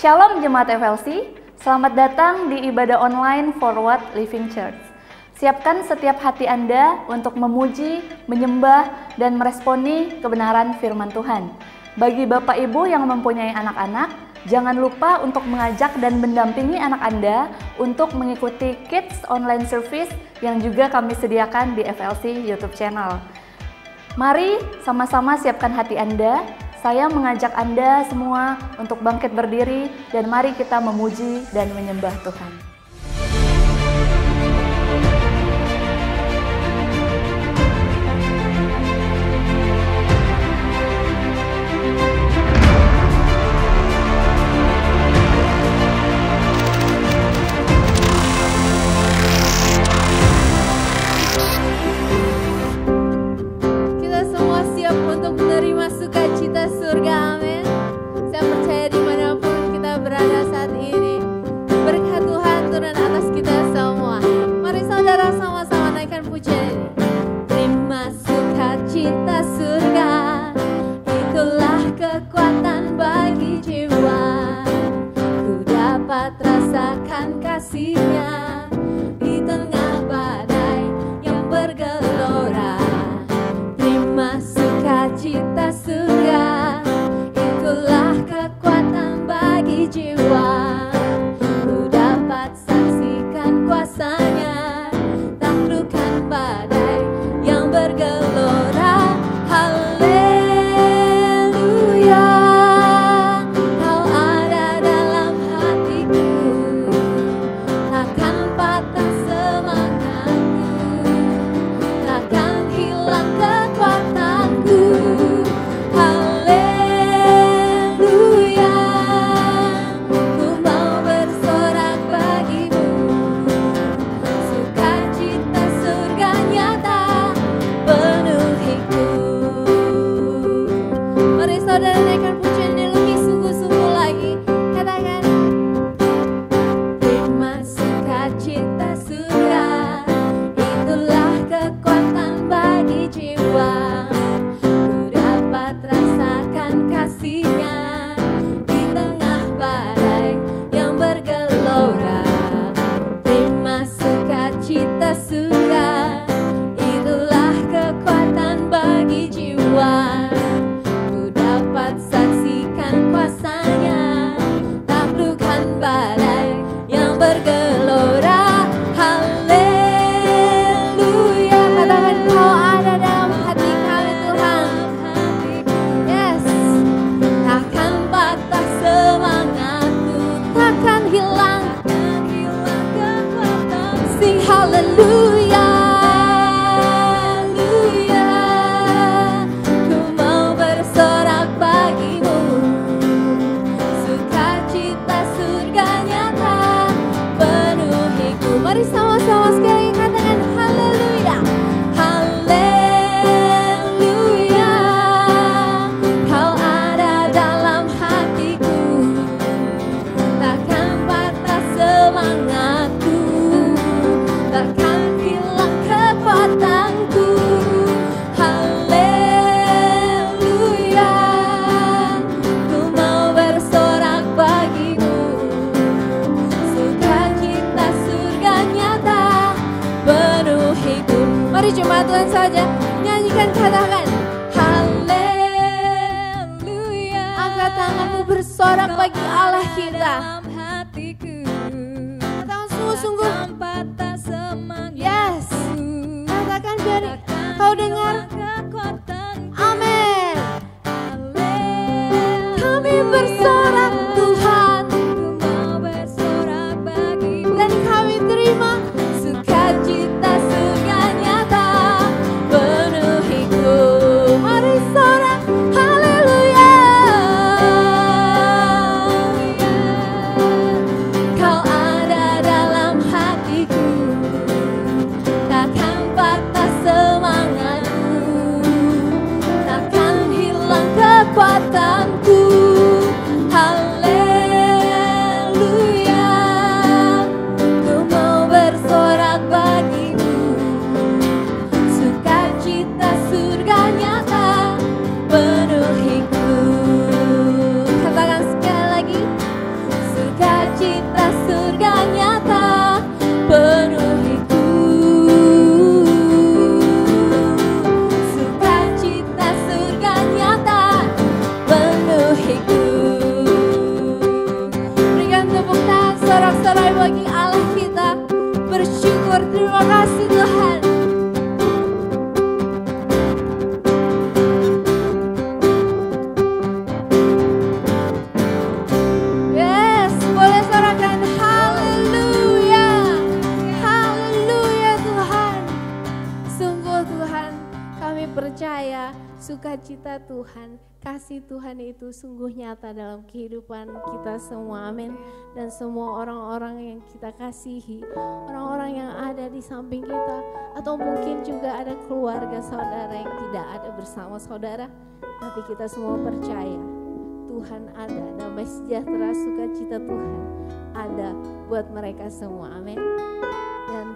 Shalom Jemaat FLC, selamat datang di ibadah online Forward Living Church. Siapkan setiap hati Anda untuk memuji, menyembah, dan meresponi kebenaran firman Tuhan. Bagi Bapak Ibu yang mempunyai anak-anak, jangan lupa untuk mengajak dan mendampingi anak Anda untuk mengikuti Kids Online Service yang juga kami sediakan di FLC YouTube channel. Mari sama-sama siapkan hati Anda. Saya mengajak Anda semua untuk bangkit berdiri dan mari kita memuji dan menyembah Tuhan. Surga, amin. Saya percaya dimanapun kita berada saat ini, berkat Tuhan turun atas kita semua. Mari saudara sama-sama naikkan pujian ini. Terima sukacita surga, itulah kekuatan bagi jiwa. Ku dapat rasakan kasih-Nya di tengah badai yang bergelora. Terima sukacita surga, itulah kekuatan bagi jiwa. Ku dapat saksikan kuasa-Nya, taklukkan badai yang bergelora. Haleluya, Kau ada dalam hatiku, takkan patah semangatku, takkan hilang kekuatanku. Saudara naikkan pujian yang lebih sungguh-sungguh lagi. Katakan, terima sukacita surga, itulah kekuatan bagi jiwa. Ku dapat rasakan kasih-Nya di tengah badai yang bergelora. Terima sukacita surga, itulah kekuatan bagi jiwa. Saksikan kuasa-Nya, taklukkan badai yang bergelora. Haleluya, katakan Kau ada dalam hati kami Tuhan. Yes, takkan patah semangatku, takkan hilang kekuatan. Sing haleluya. Mari sama-sama sekali katakan haleluya. Haleluya, Kau ada dalam hatiku, takkan patah semangatku, takkan hilang kekuatanku. Haleluya, ku mau bersorak bagimu, sukacita surga nyata penuhiku. Mari jemaat Tuhan saja nyanyikan, katakan haleluya. Angkat tanganmu bersorak bagi Allah kita. Katakan sungguh-sungguh. Yes, katakan biar Kau dengar. Amin. Kami bersorak Tuhan, dan kami terima sukacita surga nyata penuhiku. Mari sorak haleluya. Kau ada dalam hatiku, takkan patah semangatku, sukacita Tuhan, kasih Tuhan itu sungguh nyata dalam kehidupan kita semua, amin. Dan semua orang-orang yang kita kasihi, orang-orang yang ada di samping kita, atau mungkin juga ada keluarga saudara yang tidak ada bersama saudara, tapi kita semua percaya Tuhan ada, damai sejahtera sukacita Tuhan ada buat mereka semua, amin. Dan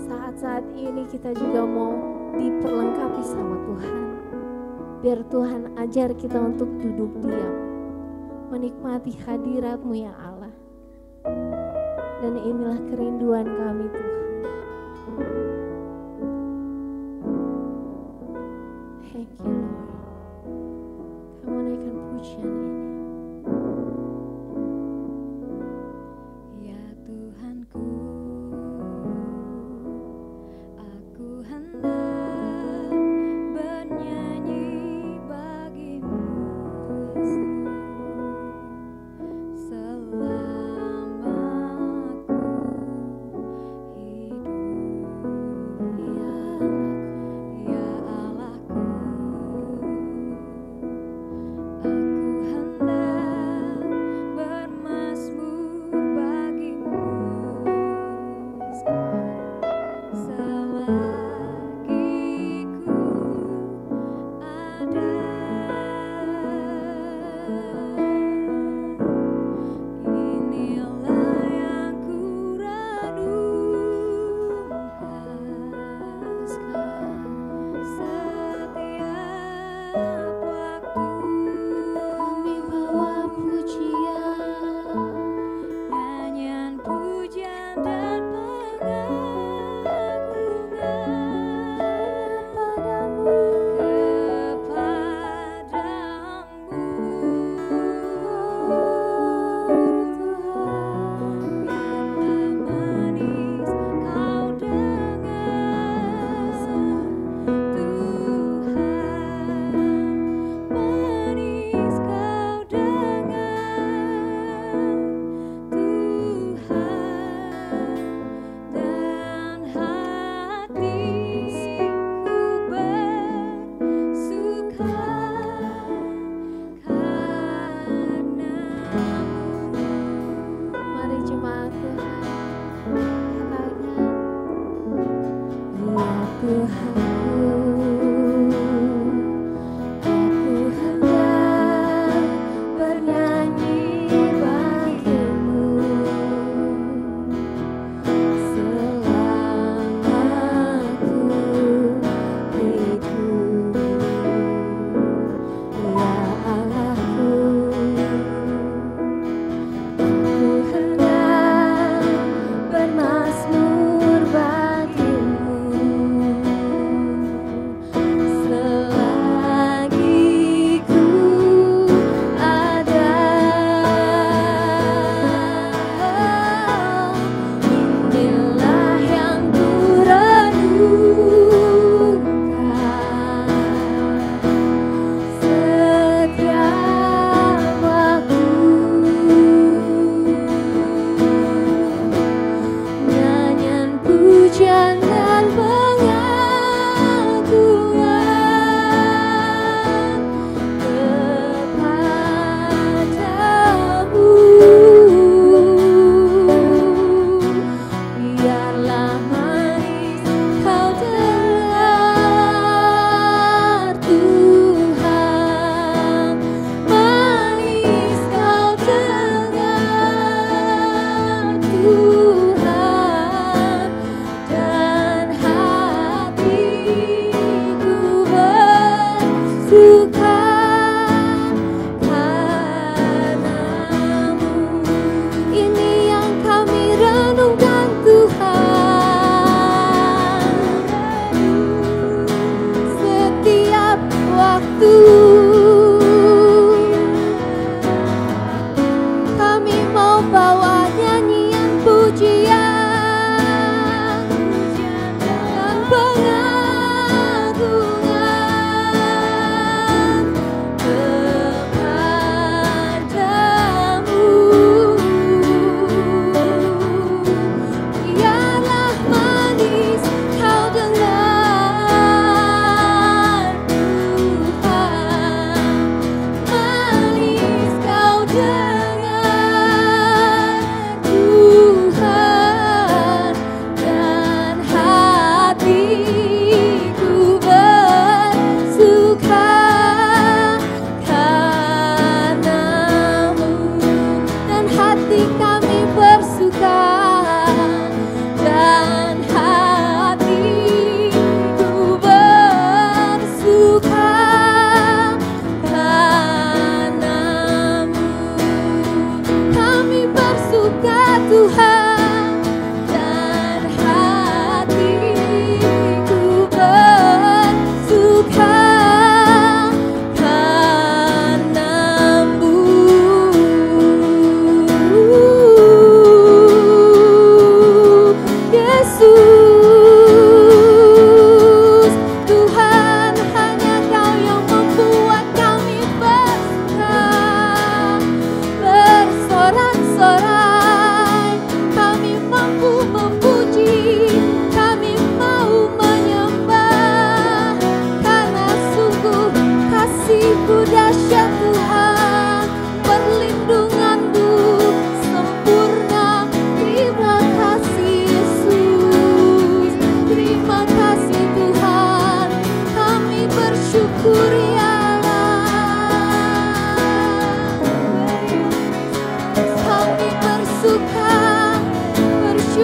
saat-saat ini kita juga mau diperlengkapi sama Tuhan. Biar Tuhan ajar kita untuk duduk diam, menikmati hadirat-Mu ya Allah. Dan inilah kerinduan kami Tuhan. Thank you Lord. Kamu naikkan pujian ini. Ya Tuhanku, aku hendak bernyanyi bagimu selama aku hidup. Ya Allahku, aku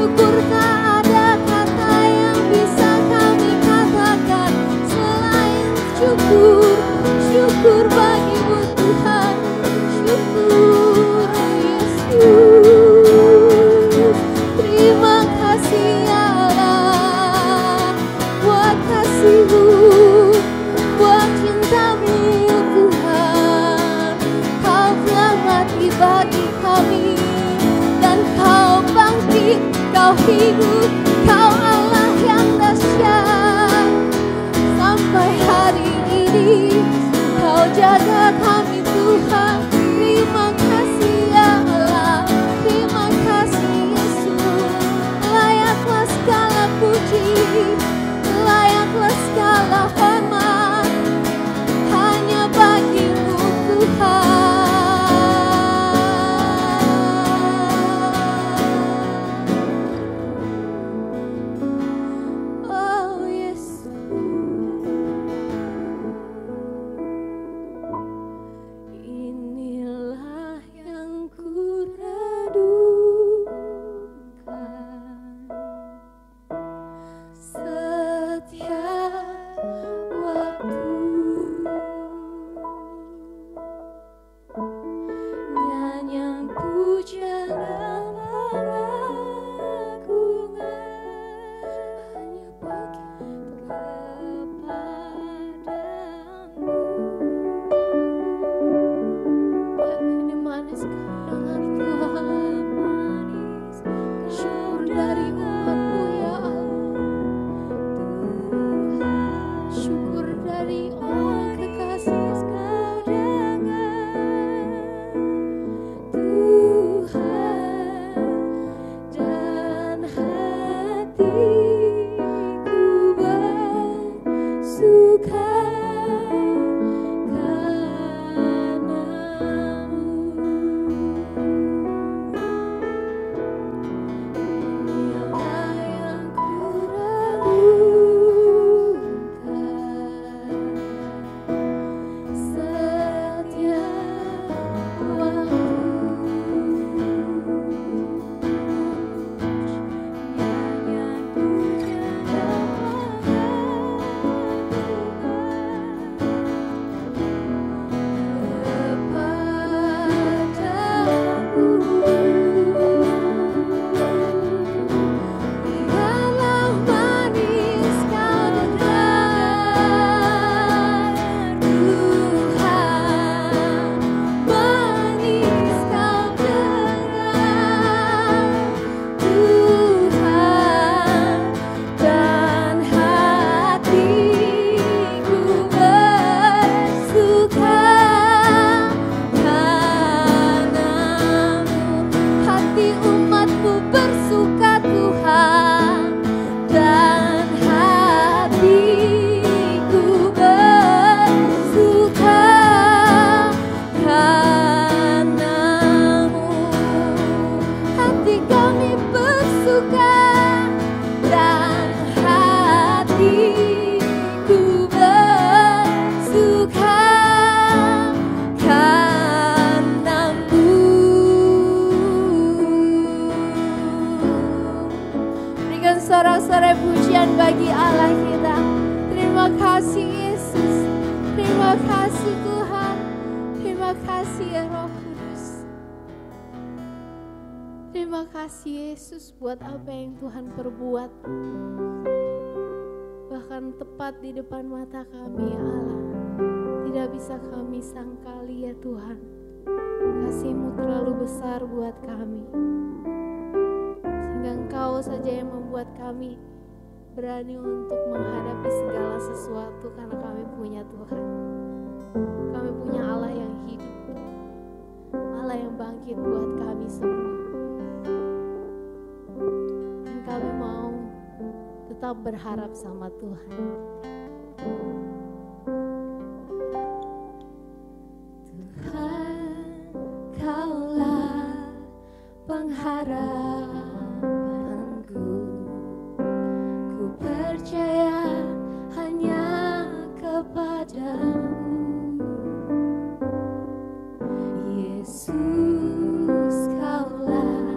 Syukur tak ada kata yang bisa kami katakan selain syukur. Syukur bagimu Tuhan, syukur Yesus. Terima kasih ya Allah buat kasih-Mu, buat cinta-Mu Tuhan. Kau menyemangati bagi kami dan Kau bangkit, Kau hidup, Kau Allah yang dahsyat. Sampai hari ini Kau jaga kami Tuhan. Terima kasih ya Allah, terima kasih Yesus. Layaklah segala puji, layaklah segala hormat hanya bagi-Mu Tuhan. Oh Yesus, inilah yang kuradukan setiap waktu. Nyanyian puja dan pengagungan hanya kepadamu. Ini manis kedengar Tuhan, syukur dari umat-Mu ya Allah. Syukur dari orang kekasih Kau dengar Tuhan, dan hatiku bersuka Inilah yang kuragukan setiap waktu. Nyanyian puja dan biarlah manis Kau dengar Tuhan, manis Kau dengar Tuhan, dan hatiku bersuka karena-Mu. Hati umat-Mu bersuka Tuhan, dan hatiku bersuka karena-Mu. Hati kami bersuka dan hatiku bersuka karena-Mu. Berikan sorak-sorai pujian bagi Allah kita. Terima kasih Yesus, terima kasih Tuhan, terima kasih ya Roh Kudus. Terima kasih Yesus buat apa yang Tuhan perbuat, bahkan tepat di depan mata kami ya Allah. Tidak bisa kami sangkali ya Tuhan, kasih-Mu terlalu besar buat kami, sehingga Engkau saja yang membuat kami berani untuk menghadapi segala sesuatu karena kami punya Tuhan. Kami punya Allah yang hidup, Allah yang bangkit buat kami semua. Dan kami mau tetap berharap sama Tuhan. Tuhan, Kaulah pengharapanku. Ku percaya hanya kepadamu. Yesus, Kaulah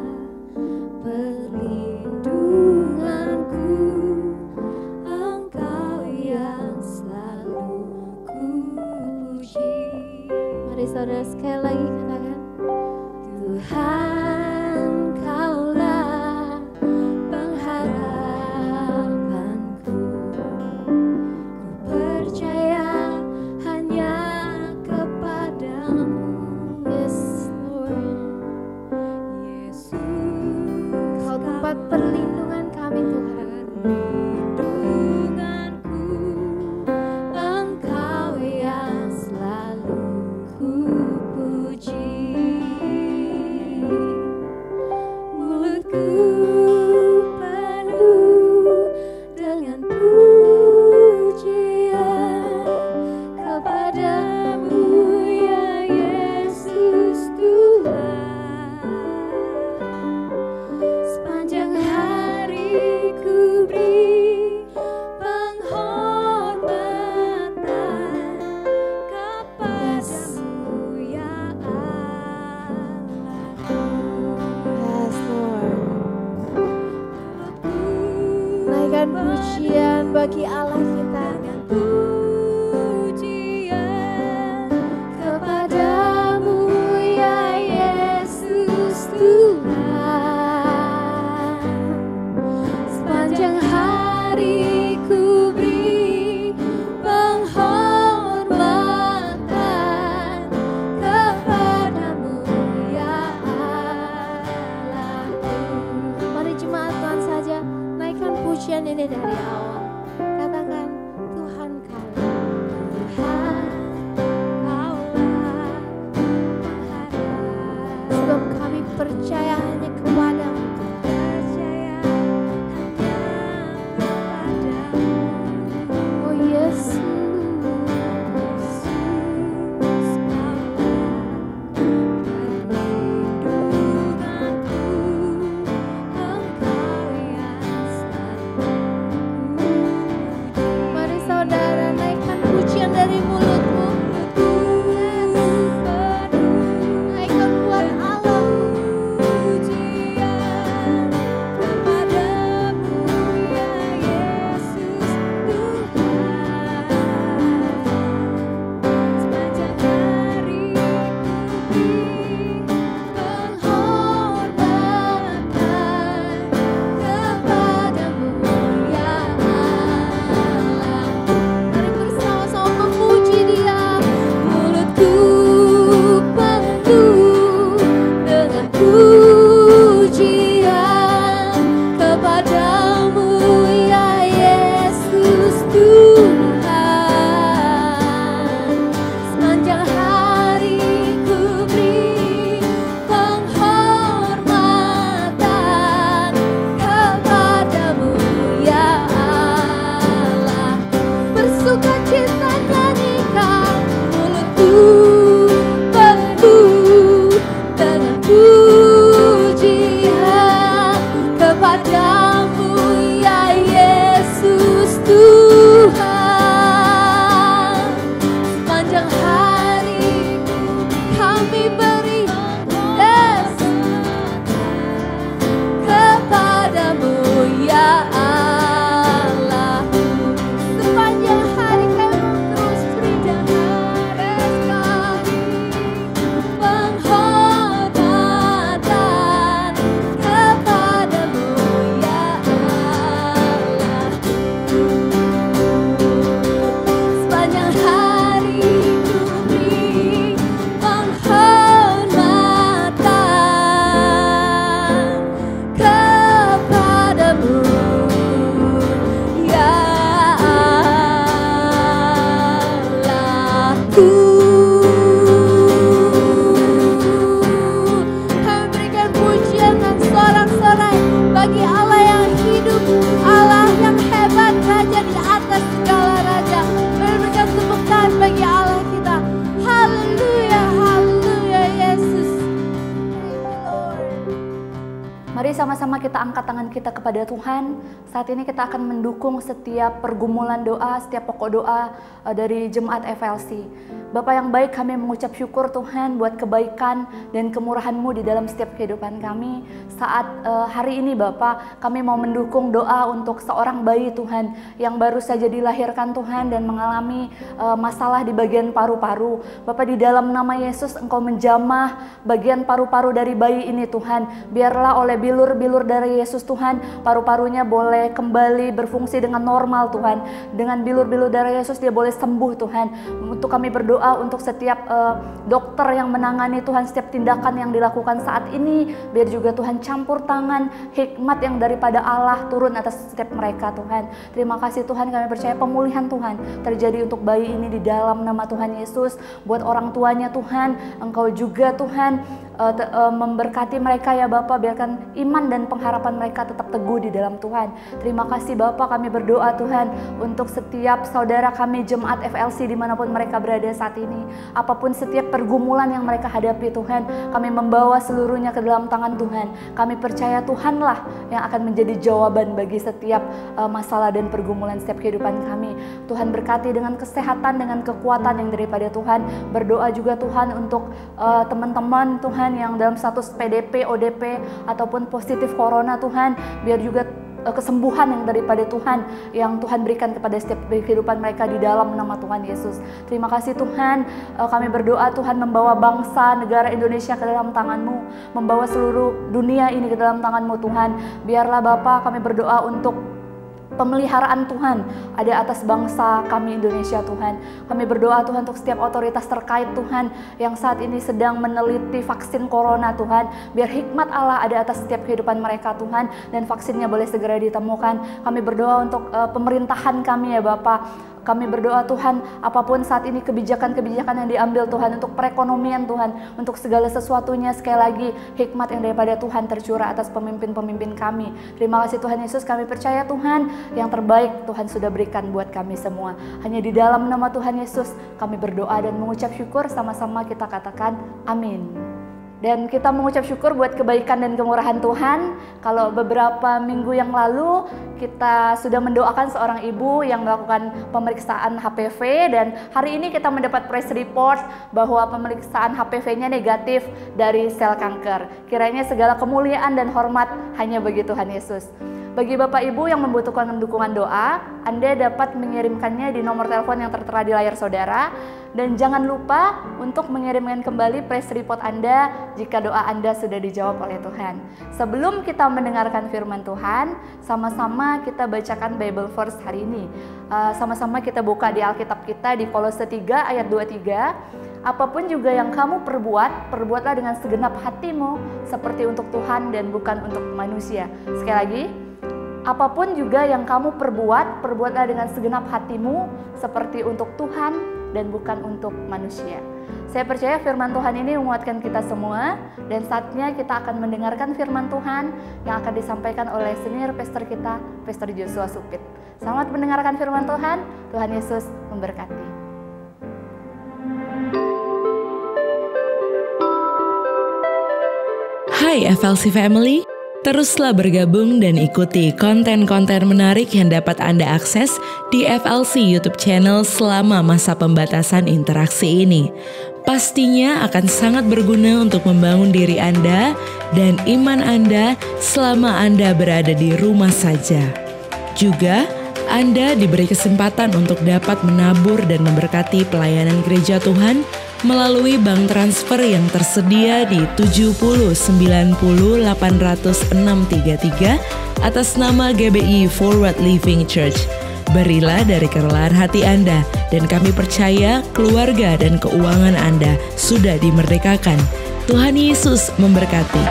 pelindung. lewat perlindungan kami Tuhan. Perlindunganku, Engkau yang selalu ku puji. Mulutku penuh dengan pujian kepadamu ya Yesus Tuhan. Sepanjang hari ku beri penghormatan kepadamu ya Allahku. Yes Lord. Naikkan pujian bagi Allah kita. Pujian kepadamu ya Yesus Tuhan. Sepanjang hari ku beri penghormatan kepadamu ya Allahku. Mari jemaat Tuhan saja naikkan pujian ini dari awal. Katakan Tuhan kau. Tuhan, Kaulah pengharap. Sebab kami percaya hanya kepadamu. Percaya hanya kepadamu. Oh Yesus. Yesus, perlindunganku, Engkau yang selalu ku puji. Mari saudara naikkan pujian dari mulutmu. Naikkan buat Allah. Pujian kepadamu ya Yesus Tuhan. Sepanjang hari ku beri penghormatan kepadamu ya Allah. Mari bersama-sama memuji Dia. Mulutku penuh dengan pujian kepadamu ya Yesus Tuhan. Sepanjang hari ku beri penghormatan kepadamu ya Allah. Bersukacita nyanyikan, mulutku penuh dengan pujian kepadamu ya Yesus Tuhan. Sepanjang hari kami beri kepadamu ya Allah. Sepanjang hari kami terus beri penghormatan kepadamu ya Allah. Sepanjang hari ku beri penghormatan kepadamu ya Allahku. Kami berikan pujian dan sorak-sorai bagi Allah yang hidup, Allah yang hebat, Raja di atas segala raja. Kami berikan tepuk tangan bagi Allah kita. Haleluya, haleluya Yesus. Thank you Lord. Mari sama-sama kita angkat tangan kita kepada Tuhan. Saat ini kita akan mendukung setiap pergumulan doa, setiap pokok doa dari Jemaat FLC. Bapa yang baik, kami mengucap syukur Tuhan buat kebaikan dan kemurahan-Mu di dalam setiap kehidupan kami. Saat hari ini Bapa, kami mau mendukung doa untuk seorang bayi Tuhan yang baru saja dilahirkan Tuhan dan mengalami masalah di bagian paru-paru. Bapa, di dalam nama Yesus Engkau menjamah bagian paru-paru dari bayi ini Tuhan. Biarlah oleh bilur-bilur darah Yesus Tuhan, paru-parunya boleh kembali berfungsi dengan normal Tuhan. Dengan bilur-bilur darah Yesus dia boleh sembuh Tuhan. Untuk kami berdoa untuk setiap dokter yang menangani Tuhan setiap tindakan yang dilakukan saat ini, biar juga Tuhan campur tangan hikmat yang daripada Allah turun atas setiap mereka Tuhan. Terima kasih Tuhan, kami percaya pemulihan Tuhan terjadi untuk bayi ini di dalam nama Tuhan Yesus. Buat orang tuanya Tuhan, Engkau juga Tuhan memberkati mereka ya Bapa, biarkan iman dan pengharapan mereka tetap teguh di dalam Tuhan. Terima kasih Bapa, kami berdoa Tuhan untuk setiap saudara kami jemaat FLC dimanapun mereka berada saat ini. Apapun setiap pergumulan yang mereka hadapi Tuhan, kami membawa seluruhnya ke dalam tangan Tuhan. Kami percaya Tuhanlah yang akan menjadi jawaban bagi setiap masalah dan pergumulan setiap kehidupan kami. Tuhan berkati dengan kesehatan, dengan kekuatan yang daripada Tuhan. Berdoa juga Tuhan untuk teman-teman Tuhan yang dalam status PDP, ODP ataupun positif corona Tuhan, biar juga kesembuhan yang daripada Tuhan yang Tuhan berikan kepada setiap kehidupan mereka di dalam nama Tuhan Yesus. Terima kasih Tuhan, kami berdoa Tuhan membawa bangsa negara Indonesia ke dalam tangan-Mu, membawa seluruh dunia ini ke dalam tangan-Mu Tuhan. Biarlah Bapa, kami berdoa untuk pemeliharaan Tuhan ada atas bangsa kami Indonesia Tuhan. Kami berdoa Tuhan untuk setiap otoritas terkait Tuhan yang saat ini sedang meneliti vaksin corona Tuhan. Biar hikmat Allah ada atas setiap kehidupan mereka Tuhan, dan vaksinnya boleh segera ditemukan. Kami berdoa untuk pemerintahan kami ya Bapak. Kami berdoa Tuhan, apapun saat ini kebijakan-kebijakan yang diambil Tuhan untuk perekonomian Tuhan, untuk segala sesuatunya, sekali lagi hikmat yang daripada Tuhan tercurah atas pemimpin-pemimpin kami. Terima kasih Tuhan Yesus, kami percaya Tuhan yang terbaik Tuhan sudah berikan buat kami semua. Hanya di dalam nama Tuhan Yesus kami berdoa dan mengucap syukur, sama-sama kita katakan amin. Dan kita mengucap syukur buat kebaikan dan kemurahan Tuhan. Kalau beberapa minggu yang lalu kita sudah mendoakan seorang ibu yang melakukan pemeriksaan HPV, dan hari ini kita mendapat press report bahwa pemeriksaan HPV-nya negatif dari sel kanker. Kiranya segala kemuliaan dan hormat hanya bagi Tuhan Yesus. Bagi Bapak Ibu yang membutuhkan dukungan doa, Anda dapat mengirimkannya di nomor telepon yang tertera di layar saudara. Dan jangan lupa untuk mengirimkan kembali press report Anda jika doa Anda sudah dijawab oleh Tuhan. Sebelum kita mendengarkan firman Tuhan, sama-sama kita bacakan Bible verse hari ini. Sama-sama kita buka di Alkitab kita di Kolose 3 ayat 23. Apapun juga yang kamu perbuat, perbuatlah dengan segenap hatimu seperti untuk Tuhan dan bukan untuk manusia. Sekali lagi, apapun juga yang kamu perbuat, perbuatlah dengan segenap hatimu seperti untuk Tuhan dan bukan untuk manusia. Saya percaya firman Tuhan ini menguatkan kita semua, dan saatnya kita akan mendengarkan firman Tuhan yang akan disampaikan oleh senior pastor kita, Pastor Joshua Supit. Selamat mendengarkan firman Tuhan. Tuhan Yesus memberkati. Hai FLC Family, teruslah bergabung dan ikuti konten-konten menarik yang dapat Anda akses di FLC YouTube channel selama masa pembatasan interaksi ini. Pastinya akan sangat berguna untuk membangun diri Anda dan iman Anda selama Anda berada di rumah saja. Juga, Anda diberi kesempatan untuk dapat menabur dan memberkati pelayanan gereja Tuhan melalui bank transfer yang tersedia di 70 90 800 633 atas nama GBI Forward Living Church. Berilah dari kerelaan hati Anda, dan kami percaya keluarga dan keuangan Anda sudah dimerdekakan. Tuhan Yesus memberkati.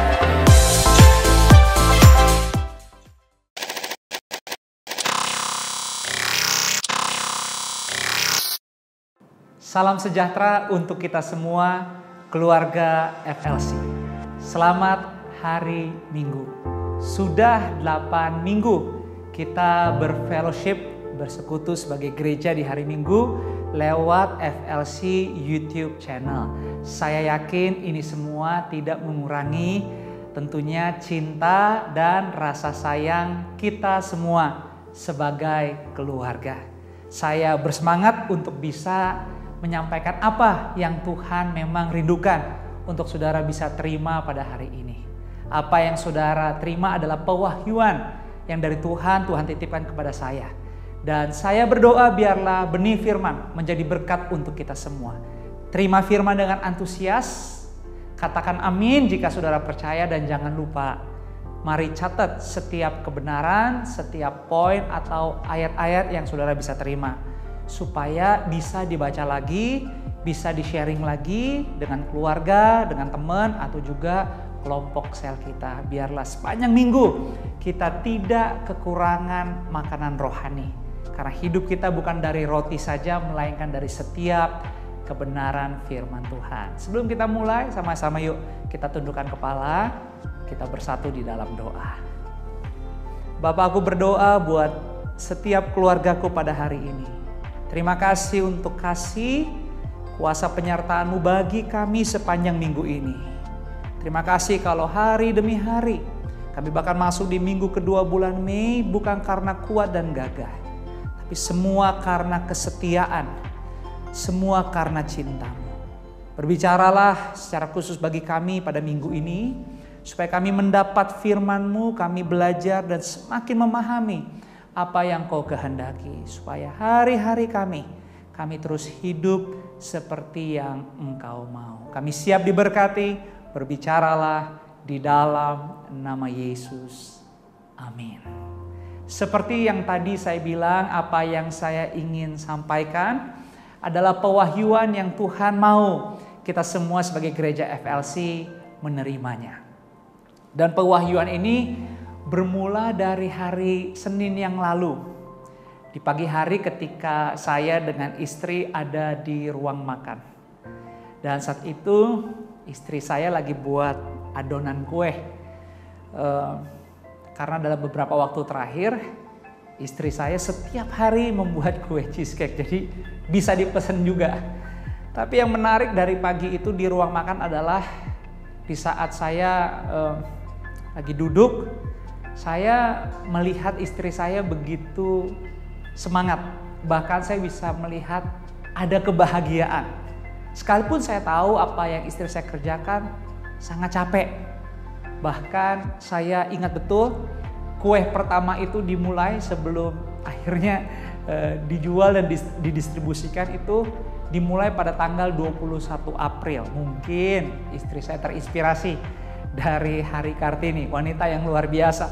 Salam sejahtera untuk kita semua, keluarga FLC. Selamat hari Minggu. Sudah 8 minggu kita berfellowship, bersekutu sebagai gereja di hari Minggu lewat FLC YouTube channel. Saya yakin ini semua tidak mengurangi tentunya cinta dan rasa sayang kita semua sebagai keluarga. Saya bersemangat untuk bisa menyampaikan apa yang Tuhan memang rindukan untuk saudara bisa terima pada hari ini. Apa yang saudara terima adalah pewahyuan yang dari Tuhan titipkan kepada saya. Dan saya berdoa biarlah benih firman menjadi berkat untuk kita semua. Terima firman dengan antusias, katakan amin jika saudara percaya, dan jangan lupa Mari catat setiap kebenaran, setiap poin atau ayat-ayat yang saudara bisa terima. Supaya bisa dibaca lagi, bisa di-sharing lagi dengan keluarga, dengan teman, atau juga kelompok sel kita. Biarlah sepanjang minggu kita tidak kekurangan makanan rohani. Karena hidup kita bukan dari roti saja, melainkan dari setiap kebenaran firman Tuhan. Sebelum kita mulai, sama-sama yuk kita tundukkan kepala, kita bersatu di dalam doa. Bapa, aku berdoa buat setiap keluargaku pada hari ini. Terima kasih untuk kasih kuasa penyertaan-Mu bagi kami sepanjang minggu ini. Terima kasih kalau hari demi hari kami bahkan masuk di minggu kedua bulan Mei bukan karena kuat dan gagah, tapi semua karena kesetiaan, semua karena cinta-Mu. Berbicaralah secara khusus bagi kami pada minggu ini, supaya kami mendapat firman-Mu, kami belajar dan semakin memahami apa yang Kau kehendaki. Supaya hari-hari kami terus hidup seperti yang Engkau mau. Kami siap diberkati, berbicaralah di dalam nama Yesus. Amin. Seperti yang tadi saya bilang, apa yang saya ingin sampaikan adalah pewahyuan yang Tuhan mau kita semua sebagai gereja FLC menerimanya. Dan pewahyuan ini bermula dari hari Senin yang lalu. Di pagi hari ketika saya dengan istri ada di ruang makan. Dan saat itu istri saya lagi buat adonan kue. Karena dalam beberapa waktu terakhir istri saya setiap hari membuat kue cheesecake. Jadi bisa dipesan juga. Tapi yang menarik dari pagi itu di ruang makan adalah di saat saya lagi duduk, saya melihat istri saya begitu semangat. Bahkan saya bisa melihat ada kebahagiaan. Sekalipun saya tahu apa yang istri saya kerjakan sangat capek. Bahkan saya ingat betul kue pertama itu dimulai sebelum akhirnya dijual dan didistribusikan itu dimulai pada tanggal 21 April. Mungkin istri saya terinspirasi dari Hari Kartini, wanita yang luar biasa.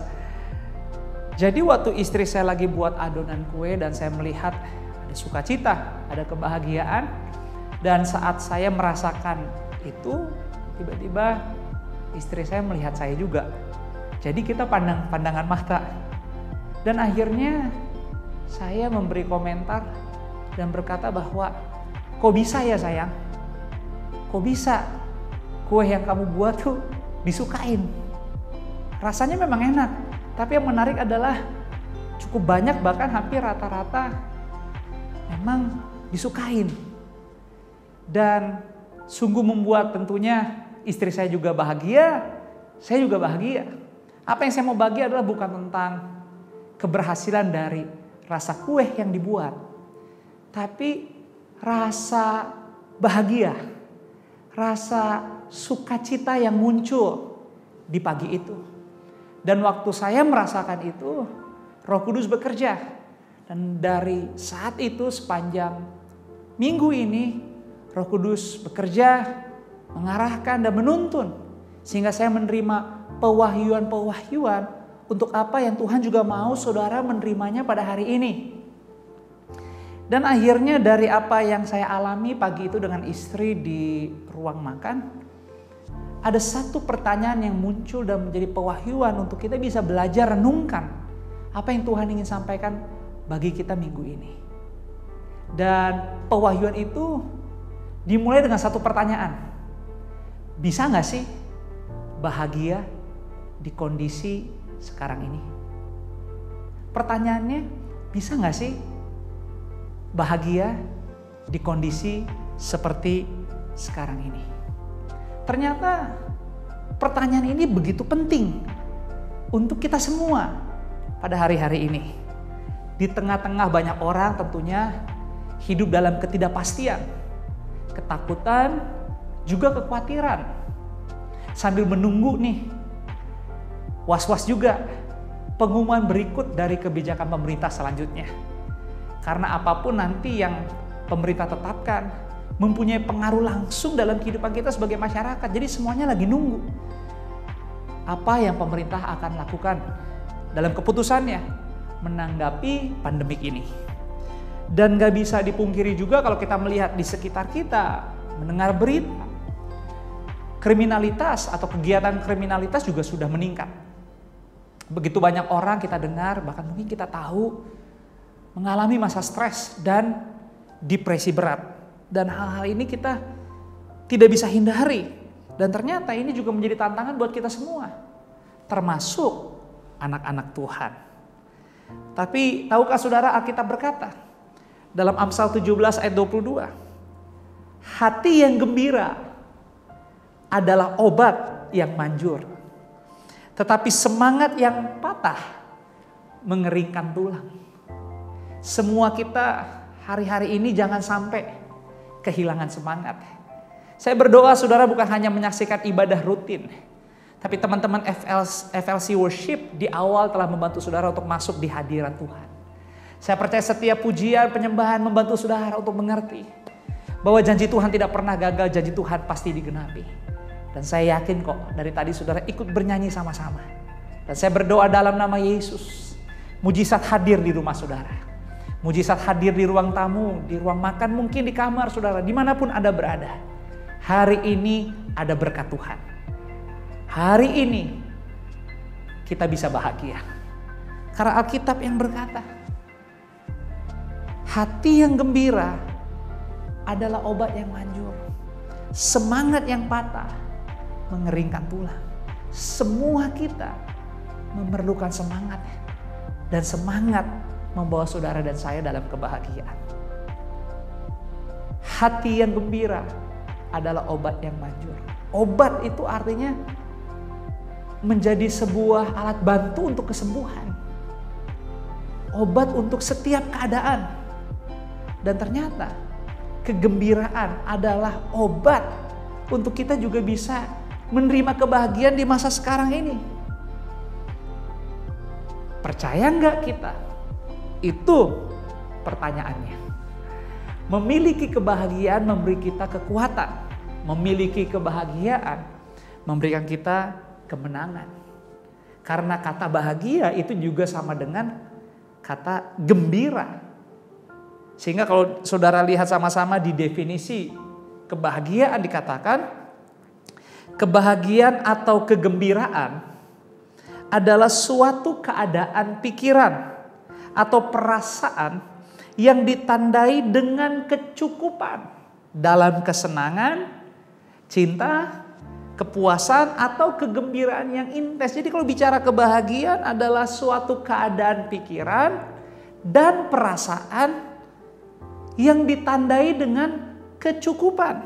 Jadi waktu istri saya lagi buat adonan kue dan saya melihat ada sukacita, ada kebahagiaan. Dan saat saya merasakan itu, tiba-tiba istri saya melihat saya juga. Jadi kita pandangan mata. Dan akhirnya saya memberi komentar dan berkata bahwa, kok bisa ya sayang? Kok bisa kue yang kamu buat tuh disukain? Rasanya memang enak, tapi yang menarik adalah cukup banyak, bahkan hampir rata-rata memang disukain. Dan sungguh membuat tentunya istri saya juga bahagia, saya juga bahagia. Apa yang saya mau bagi adalah bukan tentang keberhasilan dari rasa kue yang dibuat, tapi rasa bahagia, rasa sukacita yang muncul di pagi itu. Dan waktu saya merasakan itu, Roh Kudus bekerja. Dan dari saat itu sepanjang minggu ini, Roh Kudus bekerja, mengarahkan dan menuntun. Sehingga saya menerima pewahyuan-pewahyuan untuk apa yang Tuhan juga mau saudara menerimanya pada hari ini. Dan akhirnya dari apa yang saya alami pagi itu dengan istri di ruang makan, ada satu pertanyaan yang muncul dan menjadi pewahyuan untuk kita bisa belajar renungkan apa yang Tuhan ingin sampaikan bagi kita minggu ini. Dan pewahyuan itu dimulai dengan satu pertanyaan. Bisa gak sih bahagia di kondisi sekarang ini? Pertanyaannya, bisa gak sih bahagia di kondisi seperti sekarang ini? Ternyata pertanyaan ini begitu penting untuk kita semua pada hari-hari ini. Di tengah-tengah banyak orang tentunya hidup dalam ketidakpastian, ketakutan, juga kekhawatiran. Sambil menunggu nih, was-was juga pengumuman berikut dari kebijakan pemerintah selanjutnya. Karena apapun nanti yang pemerintah tetapkan mempunyai pengaruh langsung dalam kehidupan kita sebagai masyarakat. Jadi semuanya lagi nunggu. apa yang pemerintah akan lakukan dalam keputusannya menanggapi pandemik ini. Dan gak bisa dipungkiri juga kalau kita melihat di sekitar kita, mendengar berita, kriminalitas atau kegiatan kriminalitas juga sudah meningkat. Begitu banyak orang kita dengar, bahkan mungkin kita tahu, mengalami masa stres dan depresi berat. Dan hal-hal ini kita tidak bisa hindari. Dan ternyata ini juga menjadi tantangan buat kita semua, termasuk anak-anak Tuhan. Tapi tahukah saudara, Alkitab berkata dalam Amsal 17 ayat 22, hati yang gembira adalah obat yang manjur, tetapi semangat yang patah mengeringkan tulang. Semua kita hari-hari ini jangan sampai kehilangan semangat. Saya berdoa saudara bukan hanya menyaksikan ibadah rutin, tapi teman-teman FLC Worship di awal telah membantu saudara untuk masuk di hadirat Tuhan. Saya percaya setiap pujian, penyembahan membantu saudara untuk mengerti bahwa janji Tuhan tidak pernah gagal, janji Tuhan pasti digenapi. Dan saya yakin kok dari tadi saudara ikut bernyanyi sama-sama. Dan saya berdoa dalam nama Yesus, mujizat hadir di rumah saudara. Mujizat hadir di ruang tamu, di ruang makan, mungkin di kamar saudara, dimanapun Anda berada. Hari ini ada berkat Tuhan. Hari ini kita bisa bahagia. Karena Alkitab yang berkata, hati yang gembira adalah obat yang manjur. Semangat yang patah mengeringkan tulang. Semua kita memerlukan semangat. Dan semangat membawa saudara dan saya dalam kebahagiaan. Hati yang gembira adalah obat yang manjur. Obat itu artinya menjadi sebuah alat bantu untuk kesembuhan. Obat untuk setiap keadaan. Dan ternyata kegembiraan adalah obat untuk kita juga bisa menerima kebahagiaan di masa sekarang ini. Percaya nggak kita? Itu pertanyaannya. Memiliki kebahagiaan memberi kita kekuatan. Memiliki kebahagiaan memberikan kita kemenangan. Karena kata bahagia itu juga sama dengan kata gembira. Sehingga kalau saudara lihat sama-sama di definisi kebahagiaan dikatakan, kebahagiaan atau kegembiraan adalah suatu keadaan pikiran atau perasaan yang ditandai dengan kecukupan dalam kesenangan, cinta, kepuasan atau kegembiraan yang intens. Jadi kalau bicara kebahagiaan adalah suatu keadaan pikiran dan perasaan yang ditandai dengan kecukupan.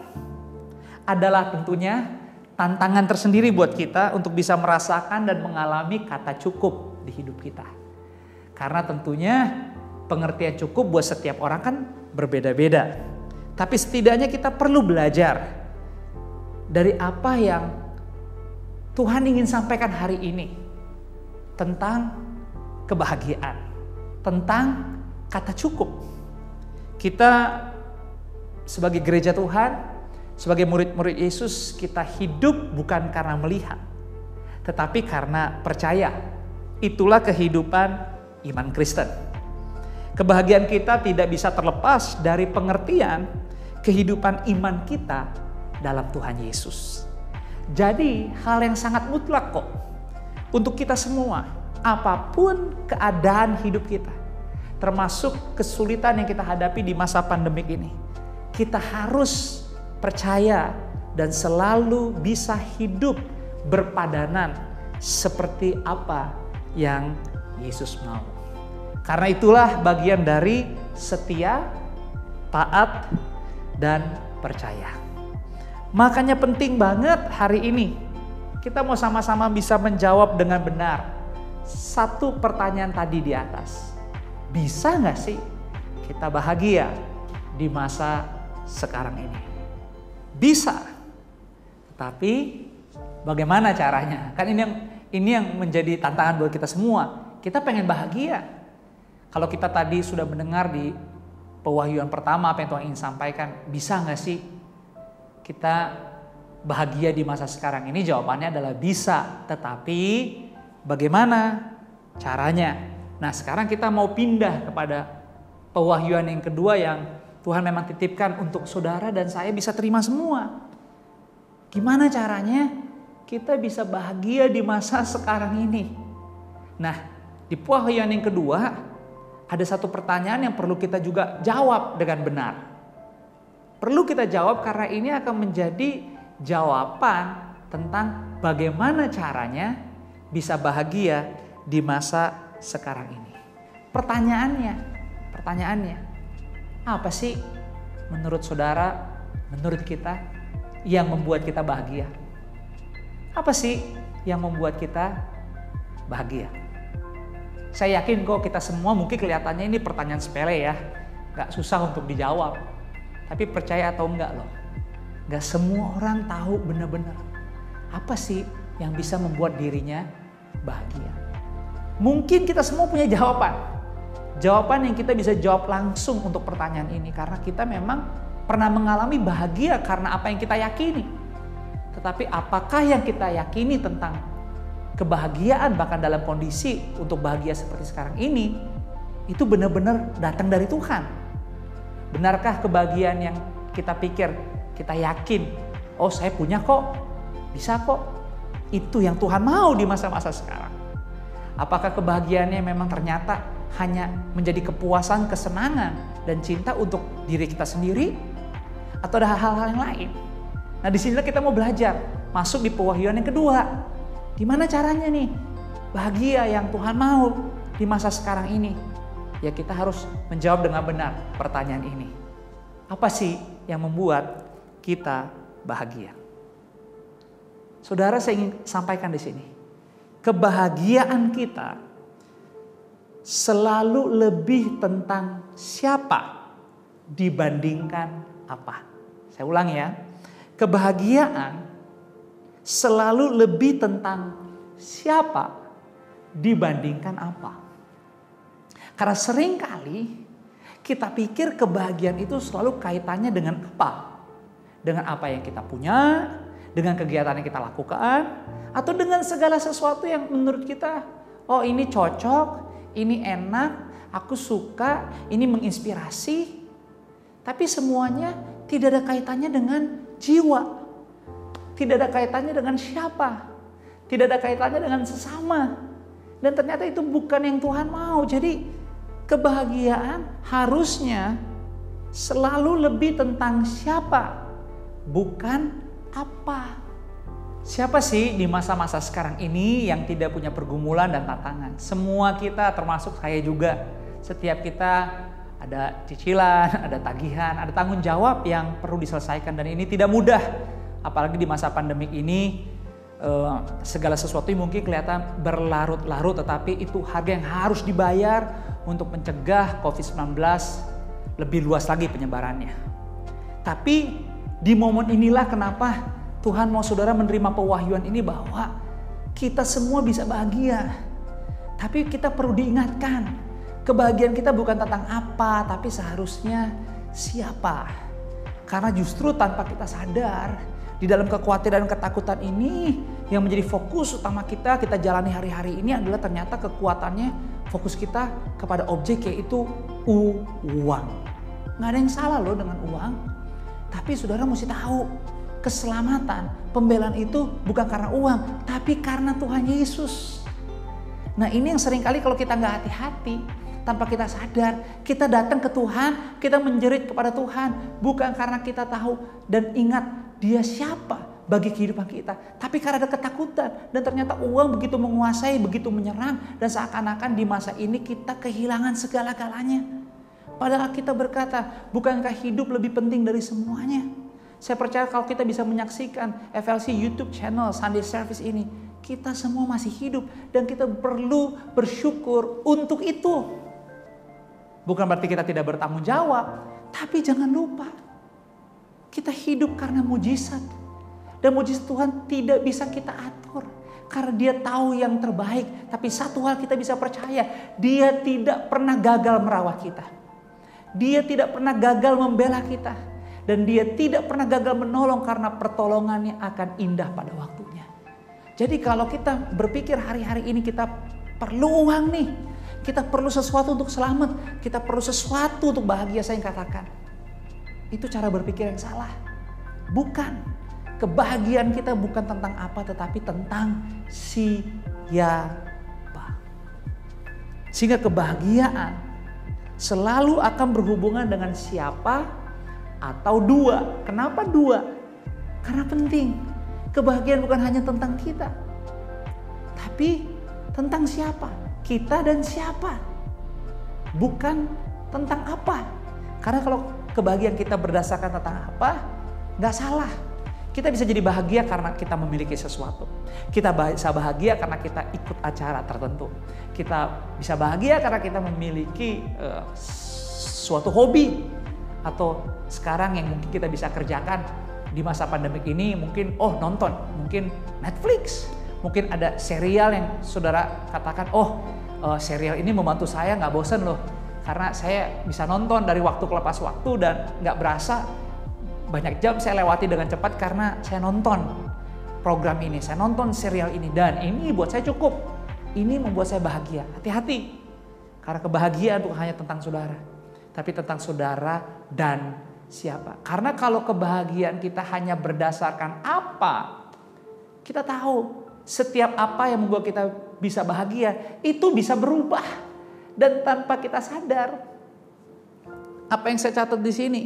Adalah tentunya tantangan tersendiri buat kita untuk bisa merasakan dan mengalami kata cukup di hidup kita. Karena tentunya pengertian cukup buat setiap orang kan berbeda-beda. Tapi setidaknya kita perlu belajar dari apa yang Tuhan ingin sampaikan hari ini tentang kebahagiaan, tentang kata cukup. Kita sebagai gereja Tuhan, sebagai murid-murid Yesus, kita hidup bukan karena melihat, tetapi karena percaya. Itulah kehidupan iman Kristen. Kebahagiaan kita tidak bisa terlepas dari pengertian kehidupan iman kita dalam Tuhan Yesus. Jadi hal yang sangat mutlak kok untuk kita semua, apapun keadaan hidup kita, termasuk kesulitan yang kita hadapi di masa pandemik ini, kita harus percaya dan selalu bisa hidup berpadanan seperti apa yang Yesus mau. Karena itulah bagian dari setia, taat, dan percaya. Makanya penting banget hari ini kita mau sama-sama bisa menjawab dengan benar satu pertanyaan tadi di atas. Bisa gak sih kita bahagia di masa sekarang ini? Bisa. Tapi bagaimana caranya? Kan ini yang menjadi tantangan buat kita semua. Kita pengen bahagia. Kalau kita tadi sudah mendengar di pewahyuan pertama apa yang Tuhan ingin sampaikan, bisa gak sih kita bahagia di masa sekarang ini? Jawabannya adalah bisa, tetapi bagaimana caranya? Nah, sekarang kita mau pindah kepada pewahyuan yang kedua yang Tuhan memang titipkan untuk saudara dan saya bisa terima semua. Gimana caranya kita bisa bahagia di masa sekarang ini? Nah, di pewahyuan yang kedua ada satu pertanyaan yang perlu kita juga jawab dengan benar. Perlu kita jawab karena ini akan menjadi jawaban tentang bagaimana caranya bisa bahagia di masa sekarang ini. Pertanyaannya, apa sih menurut saudara, menurut kita yang membuat kita bahagia? Apa sih yang membuat kita bahagia? Saya yakin kok kita semua mungkin kelihatannya ini pertanyaan sepele ya. Gak susah untuk dijawab. Tapi percaya atau enggak loh. Gak semua orang tahu benar-benar apa sih yang bisa membuat dirinya bahagia. Mungkin kita semua punya jawaban. Jawaban yang kita bisa jawab langsung untuk pertanyaan ini. Karena kita memang pernah mengalami bahagia karena apa yang kita yakini. Tetapi apakah yang kita yakini tentang kebahagiaan bahkan dalam kondisi untuk bahagia seperti sekarang ini itu benar-benar datang dari Tuhan? Benarkah kebahagiaan yang kita pikir, kita yakin, oh saya punya kok, bisa kok, itu yang Tuhan mau di masa-masa sekarang? Apakah kebahagiaannya memang ternyata hanya menjadi kepuasan, kesenangan, dan cinta untuk diri kita sendiri? Atau ada hal-hal yang lain? Nah, disinilah kita mau belajar masuk di pewahyuan yang kedua. Gimana caranya nih bahagia yang Tuhan mau di masa sekarang ini? Ya kita harus menjawab dengan benar pertanyaan ini. Apa sih yang membuat kita bahagia? Saudara, saya ingin sampaikan di sini. Kebahagiaan kita selalu lebih tentang siapa dibandingkan apa. Saya ulang ya. Kebahagiaan selalu lebih tentang siapa dibandingkan apa. Karena seringkali kita pikir kebahagiaan itu selalu kaitannya dengan apa? Dengan apa yang kita punya, dengan kegiatan yang kita lakukan, atau dengan segala sesuatu yang menurut kita, oh ini cocok, ini enak, aku suka, ini menginspirasi. Tapi semuanya tidak ada kaitannya dengan jiwa. Tidak ada kaitannya dengan siapa. Tidak ada kaitannya dengan sesama. Dan ternyata itu bukan yang Tuhan mau. Jadi kebahagiaan harusnya selalu lebih tentang siapa, bukan apa. Siapa sih di masa-masa sekarang ini yang tidak punya pergumulan dan tantangan? Semua kita, termasuk saya juga. Setiap kita ada cicilan, ada tagihan, ada tanggung jawab yang perlu diselesaikan. Dan ini tidak mudah. Apalagi di masa pandemik ini, segala sesuatu yang mungkin kelihatan berlarut-larut, tetapi itu harga yang harus dibayar untuk mencegah COVID-19 lebih luas lagi penyebarannya. Tapi di momen inilah kenapa Tuhan mau saudara menerima pewahyuan ini bahwa kita semua bisa bahagia. Tapi kita perlu diingatkan, kebahagiaan kita bukan tentang apa, tapi seharusnya siapa. Karena justru tanpa kita sadar, di dalam kekhawatiran dan ketakutan ini yang menjadi fokus utama kita jalani hari-hari ini adalah ternyata kekuatannya fokus kita kepada objek, yaitu uang. Nggak ada yang salah loh dengan uang. Tapi saudara mesti tahu, keselamatan, pembelaan itu bukan karena uang, tapi karena Tuhan Yesus. Nah ini yang seringkali kalau kita nggak hati-hati, tanpa kita sadar, kita datang ke Tuhan, kita menjerit kepada Tuhan, bukan karena kita tahu dan ingat Dia siapa bagi kehidupan kita, tapi karena ada ketakutan. Dan ternyata uang begitu menguasai, begitu menyerang, dan seakan-akan di masa ini kita kehilangan segala-galanya. Padahal kita berkata, bukankah hidup lebih penting dari semuanya? Saya percaya kalau kita bisa menyaksikan FLC YouTube channel Sunday Service ini, kita semua masih hidup dan kita perlu bersyukur untuk itu. Bukan berarti kita tidak bertanggung jawab, tapi jangan lupa kita hidup karena mujizat. Dan mujizat Tuhan tidak bisa kita atur. Karena Dia tahu yang terbaik. Tapi satu hal kita bisa percaya, Dia tidak pernah gagal merawat kita. Dia tidak pernah gagal membela kita. Dan dia tidak pernah gagal menolong karena pertolongannya akan indah pada waktunya. Jadi kalau kita berpikir hari-hari ini kita perlu uang nih, kita perlu sesuatu untuk selamat, kita perlu sesuatu untuk bahagia, saya katakan. Itu cara berpikir yang salah. Bukan. Kebahagiaan kita bukan tentang apa, tetapi tentang siapa. Sehingga kebahagiaan selalu akan berhubungan dengan siapa atau dua. Kenapa dua? Karena penting. Kebahagiaan bukan hanya tentang kita, tapi tentang siapa. Kita dan siapa. Bukan tentang apa. Karena kalau kebahagiaan kita berdasarkan tentang apa, nggak salah. Kita bisa jadi bahagia karena kita memiliki sesuatu. Kita bisa bahagia karena kita ikut acara tertentu. Kita bisa bahagia karena kita memiliki suatu hobi. Atau sekarang yang mungkin kita bisa kerjakan di masa pandemik ini mungkin nonton, mungkin Netflix. Mungkin ada serial yang saudara katakan, serial ini membantu saya nggak bosan loh. Karena saya bisa nonton dari waktu ke lepas waktu dan nggak berasa banyak jam saya lewati dengan cepat karena saya nonton program ini, saya nonton serial ini. Dan ini buat saya cukup, ini membuat saya bahagia. Hati-hati, karena kebahagiaan bukan hanya tentang saudara, tapi tentang saudara dan siapa. Karena kalau kebahagiaan kita hanya berdasarkan apa, kita tahu setiap apa yang membuat kita bisa bahagia itu bisa berubah dan tanpa kita sadar. Apa yang saya catat di sini?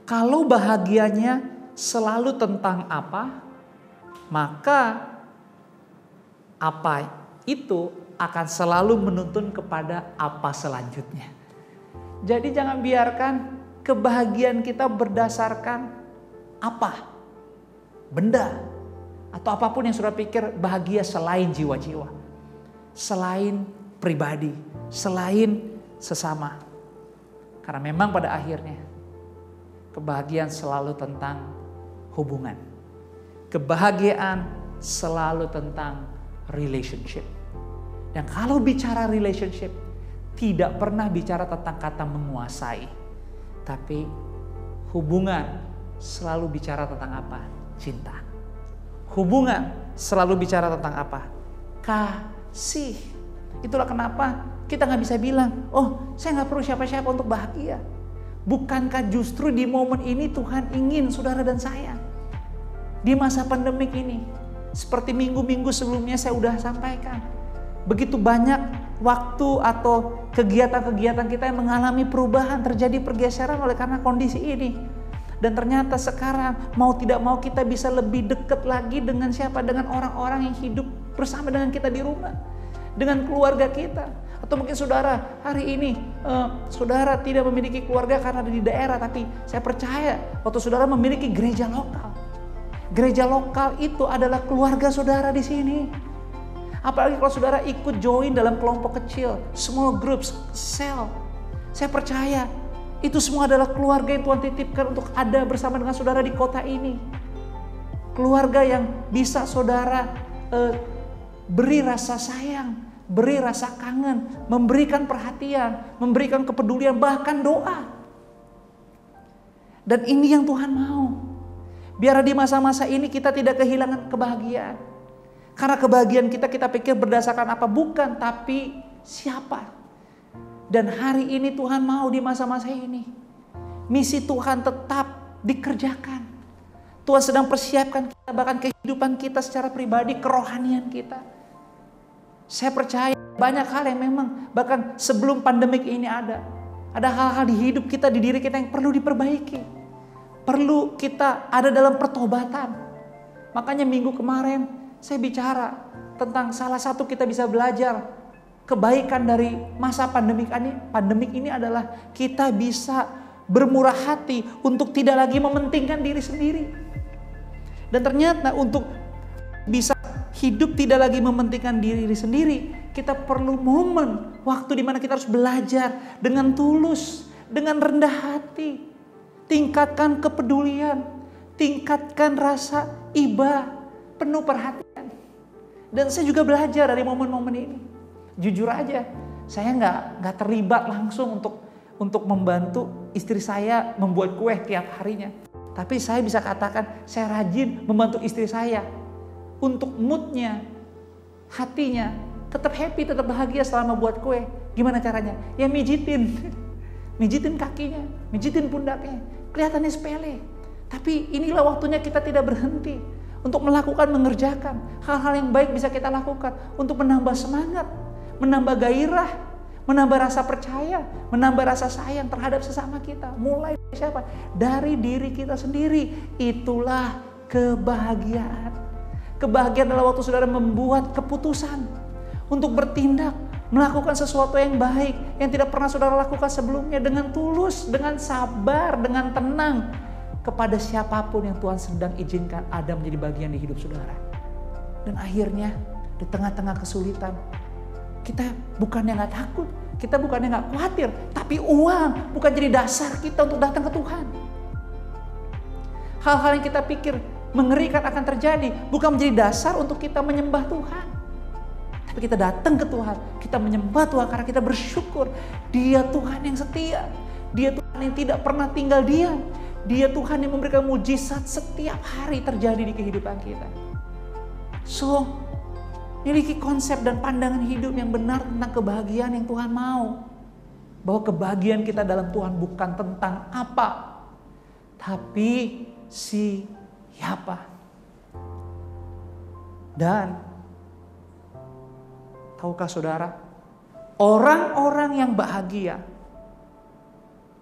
Kalau bahagianya selalu tentang apa, maka apa itu akan selalu menuntun kepada apa selanjutnya. Jadi jangan biarkan kebahagiaan kita berdasarkan apa, benda, atau apapun yang sudah pikir bahagia selain jiwa-jiwa, selain pribadi, selain sesama. Karena memang pada akhirnya kebahagiaan selalu tentang hubungan. Kebahagiaan selalu tentang relationship. Dan kalau bicara relationship, tidak pernah bicara tentang kata menguasai. Tapi hubungan selalu bicara tentang apa? Cinta. Hubungan selalu bicara tentang apa? Kasih. Itulah kenapa kita gak bisa bilang, saya gak perlu siapa-siapa untuk bahagia. Bukankah justru di momen ini Tuhan ingin saudara dan saya? Di masa pandemik ini, seperti minggu-minggu sebelumnya saya sudah sampaikan, begitu banyak waktu atau kegiatan-kegiatan kita yang mengalami perubahan, terjadi pergeseran oleh karena kondisi ini. Dan ternyata sekarang mau tidak mau kita bisa lebih dekat lagi dengan siapa? Dengan orang-orang yang hidup bersama dengan kita di rumah, dengan keluarga kita. Atau mungkin saudara hari ini saudara tidak memiliki keluarga karena ada di daerah, tapi saya percaya waktu saudara memiliki gereja lokal. Gereja lokal itu adalah keluarga saudara di sini. Apalagi kalau saudara ikut join dalam kelompok kecil, small groups, cell. Saya percaya itu semua adalah keluarga yang Tuhan titipkan untuk ada bersama dengan saudara di kota ini. Keluarga yang bisa saudara beri rasa sayang, beri rasa kangen, memberikan perhatian, memberikan kepedulian, bahkan doa. Dan ini yang Tuhan mau. Biar di masa-masa ini kita tidak kehilangan kebahagiaan. Karena kebahagiaan kita pikir berdasarkan apa? Bukan, tapi siapa. Dan hari ini Tuhan mau di masa-masa ini. Misi Tuhan tetap dikerjakan. Tuhan sedang persiapkan kita, bahkan kehidupan kita secara pribadi, kerohanian kita. Saya percaya banyak hal yang memang bahkan sebelum pandemik ini ada hal-hal di hidup kita, di diri kita yang perlu diperbaiki. Perlu kita ada dalam pertobatan. Makanya minggu kemarin saya bicara tentang salah satu kita bisa belajar kebaikan dari masa pandemik ini adalah kita bisa bermurah hati untuk tidak lagi mementingkan diri sendiri. Dan ternyata untuk bisa hidup tidak lagi mementingkan diri sendiri, kita perlu momen waktu di mana kita harus belajar dengan tulus, dengan rendah hati, tingkatkan kepedulian, tingkatkan rasa iba, penuh perhatian. Dan saya juga belajar dari momen-momen ini. Jujur aja, saya nggak terlibat langsung untuk membantu istri saya membuat kue tiap harinya. Tapi saya bisa katakan saya rajin membantu istri saya untuk moodnya, hatinya tetap happy, tetap bahagia selama buat kue. Gimana caranya? Ya mijitin. Mijitin kakinya, mijitin pundaknya. Kelihatannya sepele. Tapi inilah waktunya kita tidak berhenti untuk melakukan, mengerjakan hal-hal yang baik bisa kita lakukan untuk menambah semangat, menambah gairah, menambah rasa percaya, menambah rasa sayang terhadap sesama kita. Mulai dari siapa? Dari diri kita sendiri. Itulah kebahagiaan. Kebahagiaan adalah waktu saudara membuat keputusan untuk bertindak, melakukan sesuatu yang baik yang tidak pernah saudara lakukan sebelumnya, dengan tulus, dengan sabar, dengan tenang kepada siapapun yang Tuhan sedang izinkan ada menjadi bagian di hidup saudara. Dan akhirnya di tengah-tengah kesulitan, kita bukannya nggak takut, kita bukannya nggak khawatir, tapi uang bukan jadi dasar kita untuk datang ke Tuhan. Hal-hal yang kita pikir mengerikan akan terjadi bukan menjadi dasar untuk kita menyembah Tuhan. Tapi kita datang ke Tuhan, kita menyembah Tuhan karena kita bersyukur Dia Tuhan yang setia, Dia Tuhan yang tidak pernah tinggal diam, Dia Tuhan yang memberikan mujizat setiap hari terjadi di kehidupan kita. So, miliki konsep dan pandangan hidup yang benar tentang kebahagiaan yang Tuhan mau. Bahwa kebahagiaan kita dalam Tuhan bukan tentang apa, tapi siapa. Dan tahukah saudara, orang-orang yang bahagia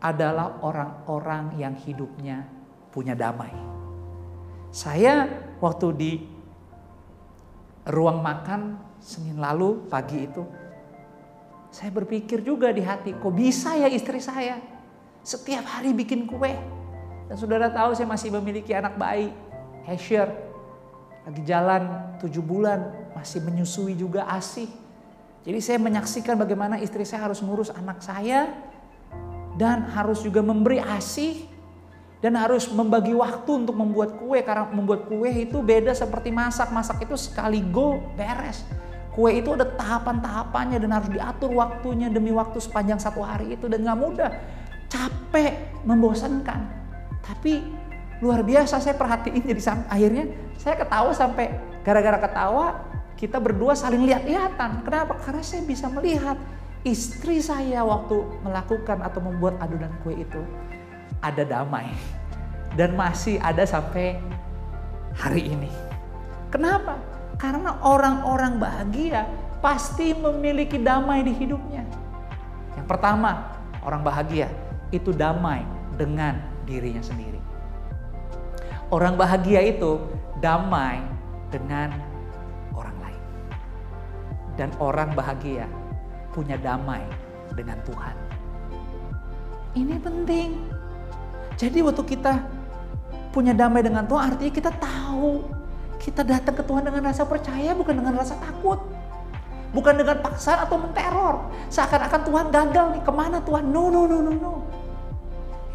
adalah orang-orang yang hidupnya punya damai. Saya waktu di ruang makan Senin lalu pagi itu, saya berpikir juga di hati, kok bisa ya istri saya setiap hari bikin kue. Dan saudara tahu saya masih memiliki anak bayi, Asher, lagi jalan 7 bulan, masih menyusui juga ASI. Jadi saya menyaksikan bagaimana istri saya harus ngurus anak saya, dan harus juga memberi ASI, dan harus membagi waktu untuk membuat kue. Karena membuat kue itu beda seperti masak. Masak itu sekali go beres. Kue itu ada tahapan-tahapannya dan harus diatur waktunya demi waktu sepanjang 1 hari itu. Dan gak mudah, capek, membosankan. Tapi luar biasa saya perhatiin, jadi akhirnya saya ketawa sampai gara-gara ketawa kita berdua saling lihat-lihatan. Kenapa? Karena saya bisa melihat istri saya waktu melakukan atau membuat adonan kue itu ada damai. Dan masih ada sampai hari ini. Kenapa? Karena orang-orang bahagia pasti memiliki damai di hidupnya. Yang pertama, orang bahagia itu damai dengan dirinya sendiri. Orang bahagia itu damai dengan orang lain. Dan orang bahagia punya damai dengan Tuhan. Ini penting. Jadi waktu kita punya damai dengan Tuhan, artinya kita tahu kita datang ke Tuhan dengan rasa percaya, bukan dengan rasa takut. Bukan dengan paksaan atau menteror. Seakan-akan Tuhan gagal nih, kemana Tuhan? No.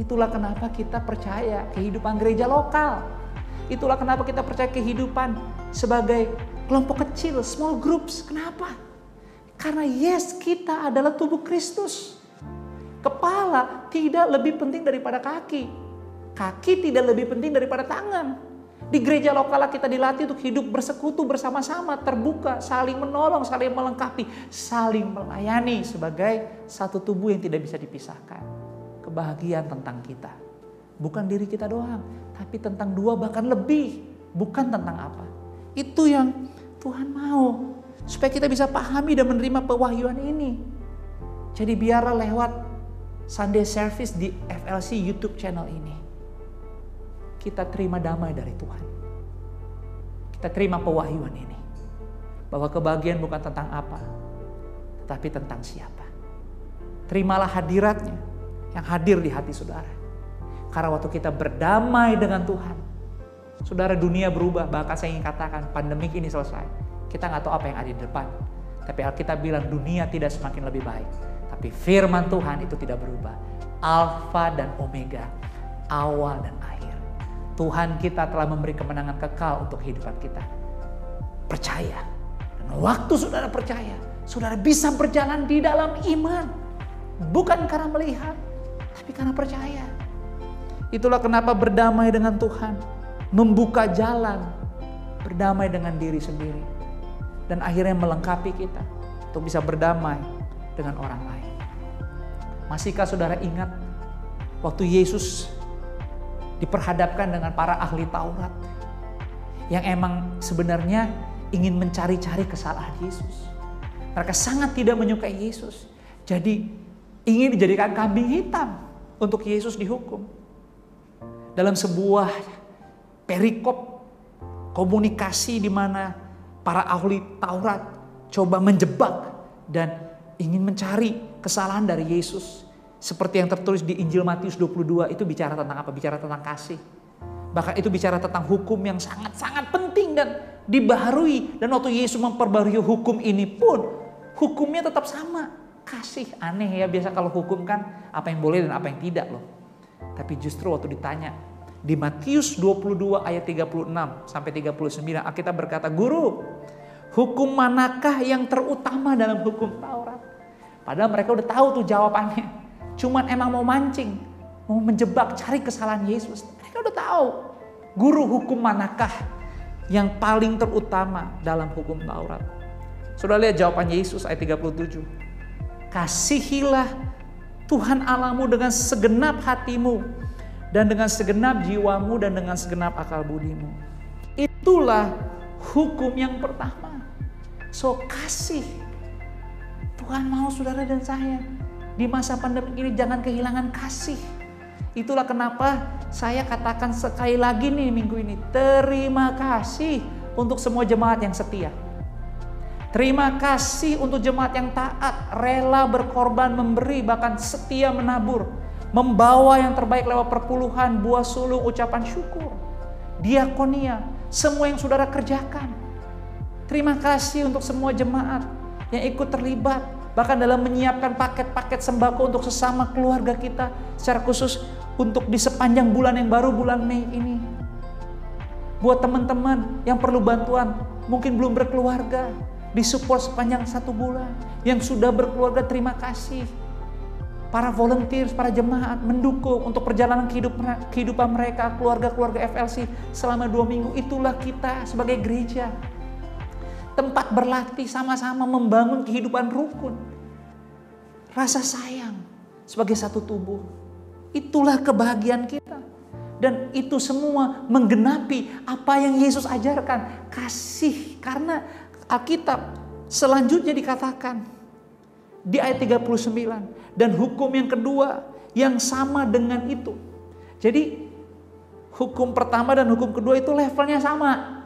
Itulah kenapa kita percaya kehidupan gereja lokal. Itulah kenapa kita percaya kehidupan sebagai kelompok kecil, small groups. Kenapa? Karena yes, kita adalah tubuh Kristus. Kepala tidak lebih penting daripada kaki. Kaki tidak lebih penting daripada tangan. Di gereja lokal kita dilatih untuk hidup bersekutu bersama-sama, terbuka, saling menolong, saling melengkapi, saling melayani sebagai satu tubuh yang tidak bisa dipisahkan. Kebahagiaan tentang kita. Bukan diri kita doang, tapi tentang 2 bahkan lebih. Bukan tentang apa. Itu yang Tuhan mau. Supaya kita bisa pahami dan menerima pewahyuan ini. Jadi biarlah lewat Sunday service di FLC YouTube channel ini, kita terima damai dari Tuhan. Kita terima pewahyuan ini. Bahwa kebahagiaan bukan tentang apa, tetapi tentang siapa. Terimalah hadiratnya yang hadir di hati saudara. Karena waktu kita berdamai dengan Tuhan, saudara, dunia berubah. Bahkan saya ingin katakan pandemik ini selesai. Kita gak tahu apa yang ada di depan. Tapi Alkitab bilang dunia tidak semakin lebih baik. Tapi firman Tuhan itu tidak berubah. Alfa dan Omega, awal dan akhir. Tuhan kita telah memberi kemenangan kekal untuk kehidupan kita. Percaya. Dan waktu saudara percaya, saudara bisa berjalan di dalam iman. Bukan karena melihat, tapi karena percaya. Itulah kenapa berdamai dengan Tuhan membuka jalan berdamai dengan diri sendiri, dan akhirnya melengkapi kita untuk bisa berdamai dengan orang lain. Masihkah saudara ingat waktu Yesus diperhadapkan dengan para ahli Taurat yang emang sebenarnya ingin mencari-cari kesalahan Yesus? Mereka sangat tidak menyukai Yesus, jadi ingin dijadikan kambing hitam untuk Yesus dihukum. Dalam sebuah perikop komunikasi di mana para ahli Taurat coba menjebak dan ingin mencari kesalahan dari Yesus. Seperti yang tertulis di Injil Matius 22, itu bicara tentang apa? Bicara tentang kasih. Bahkan itu bicara tentang hukum yang sangat-sangat penting dan dibaharui. Dan waktu Yesus memperbarui hukum ini pun, hukumnya tetap sama. Kasih. Aneh ya, biasa kalau hukum kan apa yang boleh dan apa yang tidak loh. Tapi justru waktu ditanya, di Matius 22 ayat 36 sampai 39, Alkitab berkata, "Guru, hukum manakah yang terutama dalam hukum Taurat?" Padahal mereka udah tahu tuh jawabannya. Cuman emang mau mancing, mau menjebak, cari kesalahan Yesus. Mereka udah tahu. Guru, hukum manakah yang paling terutama dalam hukum Taurat? Sudah lihat jawaban Yesus ayat 37. "Kasihilah Tuhan Allahmu dengan segenap hatimu, dan dengan segenap jiwamu, dan dengan segenap akal budimu." Itulah hukum yang pertama. So, kasih. Tuhan mau saudara dan saya di masa pandemi ini jangan kehilangan kasih. Itulah kenapa saya katakan sekali lagi nih minggu ini, terima kasih untuk semua jemaat yang setia. Terima kasih untuk jemaat yang taat, rela berkorban, memberi, bahkan setia menabur, membawa yang terbaik lewat perpuluhan, buah sulung, ucapan syukur, diakonia, semua yang saudara kerjakan. Terima kasih untuk semua jemaat yang ikut terlibat, bahkan dalam menyiapkan paket-paket sembako untuk sesama keluarga kita, secara khusus untuk di sepanjang bulan yang baru, bulan Mei ini. Buat teman-teman yang perlu bantuan, mungkin belum berkeluarga, disupport sepanjang 1 bulan. Yang sudah berkeluarga, terima kasih. Para volunteers, para jemaat mendukung untuk perjalanan kehidupan mereka, keluarga-keluarga FLC selama 2 minggu. Itulah kita sebagai gereja. Tempat berlatih sama-sama membangun kehidupan rukun. Rasa sayang sebagai satu tubuh. Itulah kebahagiaan kita. Dan itu semua menggenapi apa yang Yesus ajarkan. Kasih. Karena Alkitab selanjutnya dikatakan di ayat 39. Dan hukum yang kedua yang sama dengan itu. Jadi hukum pertama dan hukum kedua itu levelnya sama.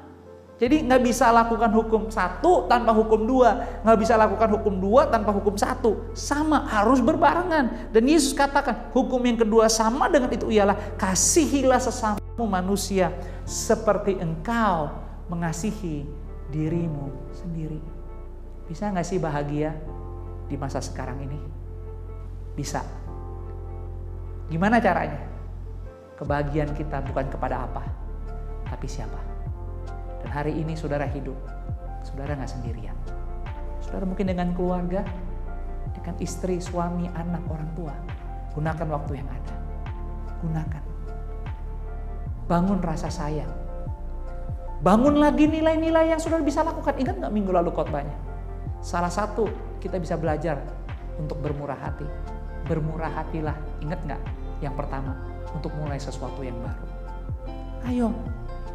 Jadi nggak bisa lakukan hukum 1 tanpa hukum 2. Nggak bisa lakukan hukum 2 tanpa hukum 1. Sama, harus berbarengan. Dan Yesus katakan hukum yang kedua sama dengan itu ialah kasihilah sesamamu manusia seperti engkau mengasihi dirimu sendiri. Bisa nggak sih bahagia di masa sekarang ini? Bisa. Gimana caranya? Kebahagiaan kita bukan kepada apa, tapi siapa. Dan hari ini saudara hidup, saudara gak sendirian. Saudara mungkin dengan keluarga, dengan istri, suami, anak, orang tua. Gunakan waktu yang ada. Gunakan. Bangun rasa sayang. Bangun lagi nilai-nilai yang saudara bisa lakukan. Ingat gak minggu lalu khotbahnya? Salah satu, kita bisa belajar untuk bermurah hati. Bermurah hatilah, ingat gak? Yang pertama, untuk mulai sesuatu yang baru. Ayo,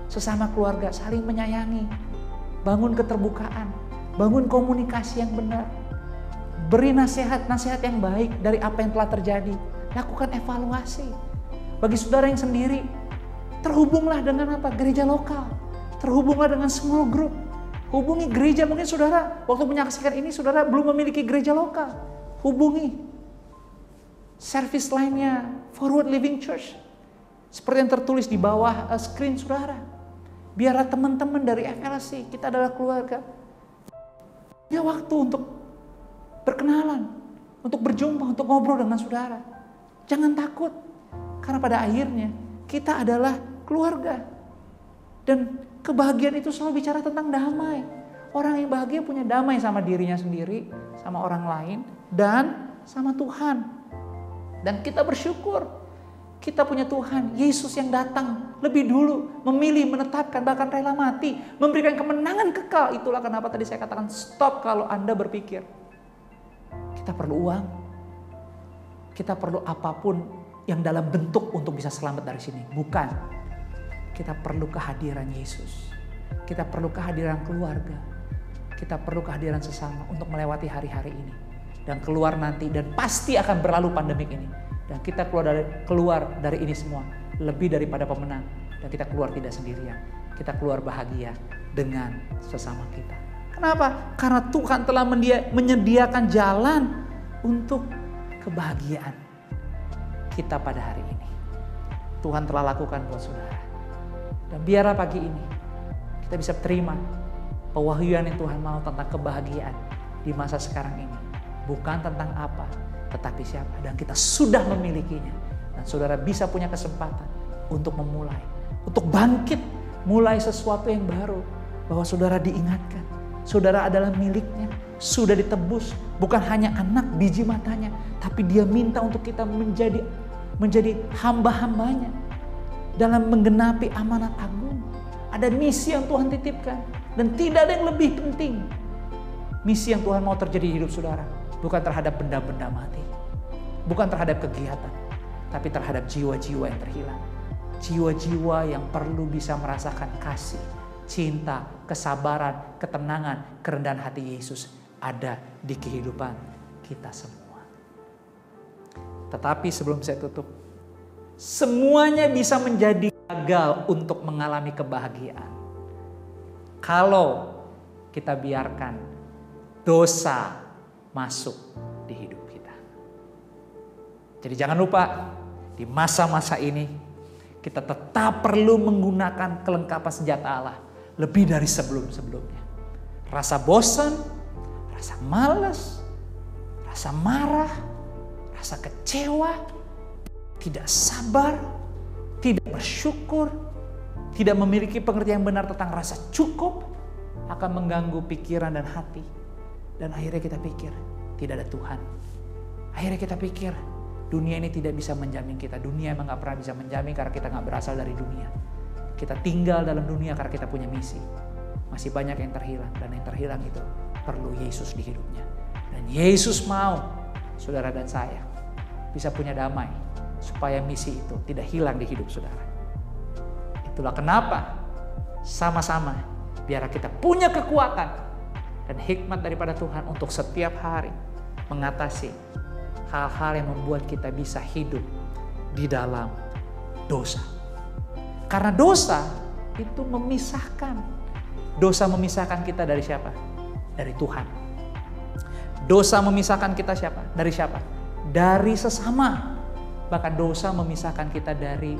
sesama keluarga saling menyayangi, bangun keterbukaan, bangun komunikasi yang benar, beri nasihat-nasihat yang baik dari apa yang telah terjadi, lakukan evaluasi. Bagi saudara yang sendiri, terhubunglah dengan apa? Gereja lokal, terhubunglah dengan small group, hubungi gereja. Mungkin saudara waktu menyaksikan ini saudara belum memiliki gereja lokal, hubungi service lainnya, Forward Living Church, seperti yang tertulis di bawah screen saudara. Biarlah teman-teman dari FLC, kita adalah keluarga, punya waktu untuk berkenalan, untuk berjumpa, untuk ngobrol dengan saudara. Jangan takut, karena pada akhirnya kita adalah keluarga. Dan kebahagiaan itu selalu bicara tentang damai. Orang yang bahagia punya damai sama dirinya sendiri, sama orang lain, dan sama Tuhan. Dan kita bersyukur. Kita punya Tuhan, Yesus yang datang lebih dulu, memilih, menetapkan, bahkan rela mati, memberikan kemenangan kekal. Itulah kenapa tadi saya katakan stop kalau Anda berpikir. Kita perlu uang, kita perlu apapun yang dalam bentuk untuk bisa selamat dari sini. Bukan, kita perlu kehadiran Yesus. Kita perlu kehadiran keluarga. Kita perlu kehadiran sesama untuk melewati hari-hari ini. Dan keluar nanti, dan pasti akan berlalu pandemik ini. Dan kita keluar dari ini semua lebih daripada pemenang. Dan kita keluar tidak sendirian. Kita keluar bahagia dengan sesama kita. Kenapa? Karena Tuhan telah menyediakan jalan untuk kebahagiaan kita pada hari ini. Tuhan telah lakukan buat saudara. Dan biarlah pagi ini kita bisa terima pewahyuan yang Tuhan mau tentang kebahagiaan di masa sekarang ini. Bukan tentang apa, tetapi siapa. Dan kita sudah memilikinya. Dan saudara bisa punya kesempatan untuk memulai, untuk bangkit, mulai sesuatu yang baru. Bahwa saudara diingatkan, saudara adalah miliknya, sudah ditebus. Bukan hanya anak biji matanya, tapi dia minta untuk kita menjadi hamba-hambanya. Dalam menggenapi amanat agung. Ada misi yang Tuhan titipkan. Dan tidak ada yang lebih penting. Misi yang Tuhan mau terjadi di hidup saudara. Bukan terhadap benda-benda mati. Bukan terhadap kegiatan. Tapi terhadap jiwa-jiwa yang terhilang. Jiwa-jiwa yang perlu bisa merasakan kasih, cinta, kesabaran, ketenangan, kerendahan hati Yesus ada di kehidupan kita semua. Tetapi sebelum saya tutup, semuanya bisa menjadi gagal untuk mengalami kebahagiaan. Kalau kita biarkan dosa masuk di hidup kita. Jadi jangan lupa di masa-masa ini kita tetap perlu menggunakan kelengkapan senjata Allah lebih dari sebelum-sebelumnya. Rasa bosan, rasa malas, rasa marah, rasa kecewa, tidak sabar, tidak bersyukur, tidak memiliki pengertian benar tentang rasa cukup akan mengganggu pikiran dan hati. Dan akhirnya kita pikir tidak ada Tuhan. Akhirnya kita pikir dunia ini tidak bisa menjamin kita. Dunia emang gak pernah bisa menjamin karena kita gak berasal dari dunia. Kita tinggal dalam dunia karena kita punya misi. Masih banyak yang terhilang. Dan yang terhilang itu perlu Yesus di hidupnya. Dan Yesus mau saudara dan saya bisa punya damai. Supaya misi itu tidak hilang di hidup saudara. Itulah kenapa sama-sama biar kita punya kekuatan dan hikmat daripada Tuhan untuk setiap hari mengatasi hal-hal yang membuat kita bisa hidup di dalam dosa. Karena dosa itu memisahkan. Dosa memisahkan kita dari siapa? Dari Tuhan. Dosa memisahkan kita siapa? Dari siapa? Dari sesama. Bahkan dosa memisahkan kita dari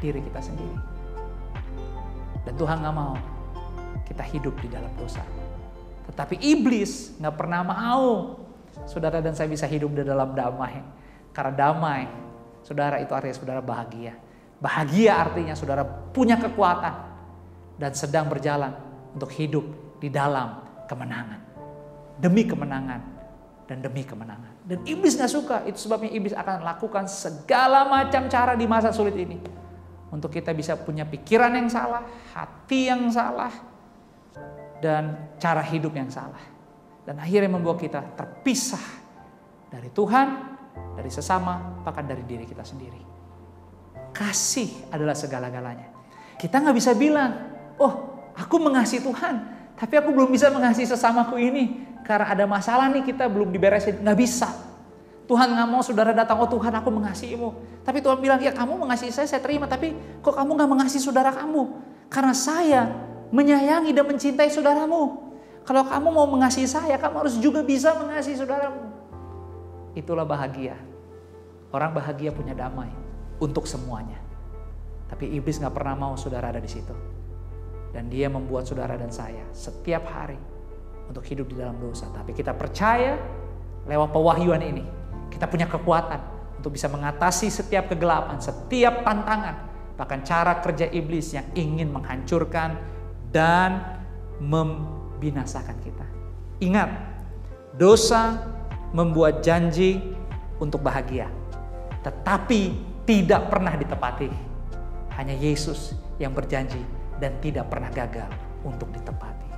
diri kita sendiri. Dan Tuhan gak mau kita hidup di dalam dosa. Tetapi iblis gak pernah mau saudara dan saya bisa hidup di dalam damai. Karena damai, saudara, itu artinya saudara bahagia. Bahagia artinya saudara punya kekuatan dan sedang berjalan untuk hidup di dalam kemenangan. Demi kemenangan dan demi kemenangan. Dan iblis gak suka, itu sebabnya iblis akan lakukan segala macam cara di masa sulit ini. Untuk kita bisa punya pikiran yang salah, hati yang salah, dan cara hidup yang salah. Dan akhirnya membuat kita terpisah dari Tuhan, dari sesama, bahkan dari diri kita sendiri. Kasih adalah segala-galanya. Kita gak bisa bilang, oh aku mengasihi Tuhan, tapi aku belum bisa mengasihi sesamaku ini. Karena ada masalah nih kita belum diberesin. Gak bisa. Tuhan gak mau saudara datang, oh Tuhan aku mengasihimu. Tapi Tuhan bilang, ya kamu mengasihi saya terima. Tapi kok kamu gak mengasihi saudara kamu? Karena saya menyayangi dan mencintai saudaramu. Kalau kamu mau mengasihi saya, kamu harus juga bisa mengasihi saudaramu. Itulah bahagia. Orang bahagia punya damai untuk semuanya. Tapi iblis gak pernah mau saudara ada di situ. Dan dia membuat saudara dan saya setiap hari untuk hidup di dalam dosa. Tapi kita percaya lewat pewahyuan ini, kita punya kekuatan untuk bisa mengatasi setiap kegelapan, setiap tantangan, bahkan cara kerja iblis yang ingin menghancurkan dan membinasakan kita. Ingat, dosa membuat janji untuk bahagia, tetapi tidak pernah ditepati. Hanya Yesus yang berjanji dan tidak pernah gagal untuk ditepati.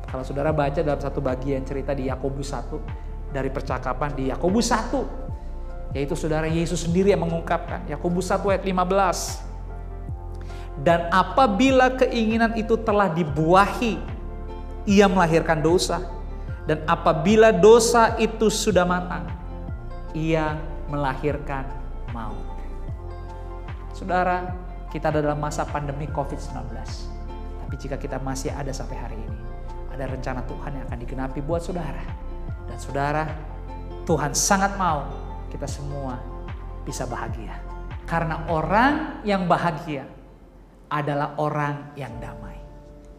Kalau saudara baca dalam satu bagian cerita di Yakobus 1, dari percakapan di Yakobus 1, yaitu saudara Yesus sendiri yang mengungkapkan, Yakobus 1 ayat 15. Dan apabila keinginan itu telah dibuahi, ia melahirkan dosa. Dan apabila dosa itu sudah matang, ia melahirkan maut. Saudara, kita ada dalam masa pandemi COVID-19. Tapi jika kita masih ada sampai hari ini, ada rencana Tuhan yang akan digenapi buat saudara. Dan saudara, Tuhan sangat mau kita semua bisa bahagia. Karena orang yang bahagia adalah orang yang damai.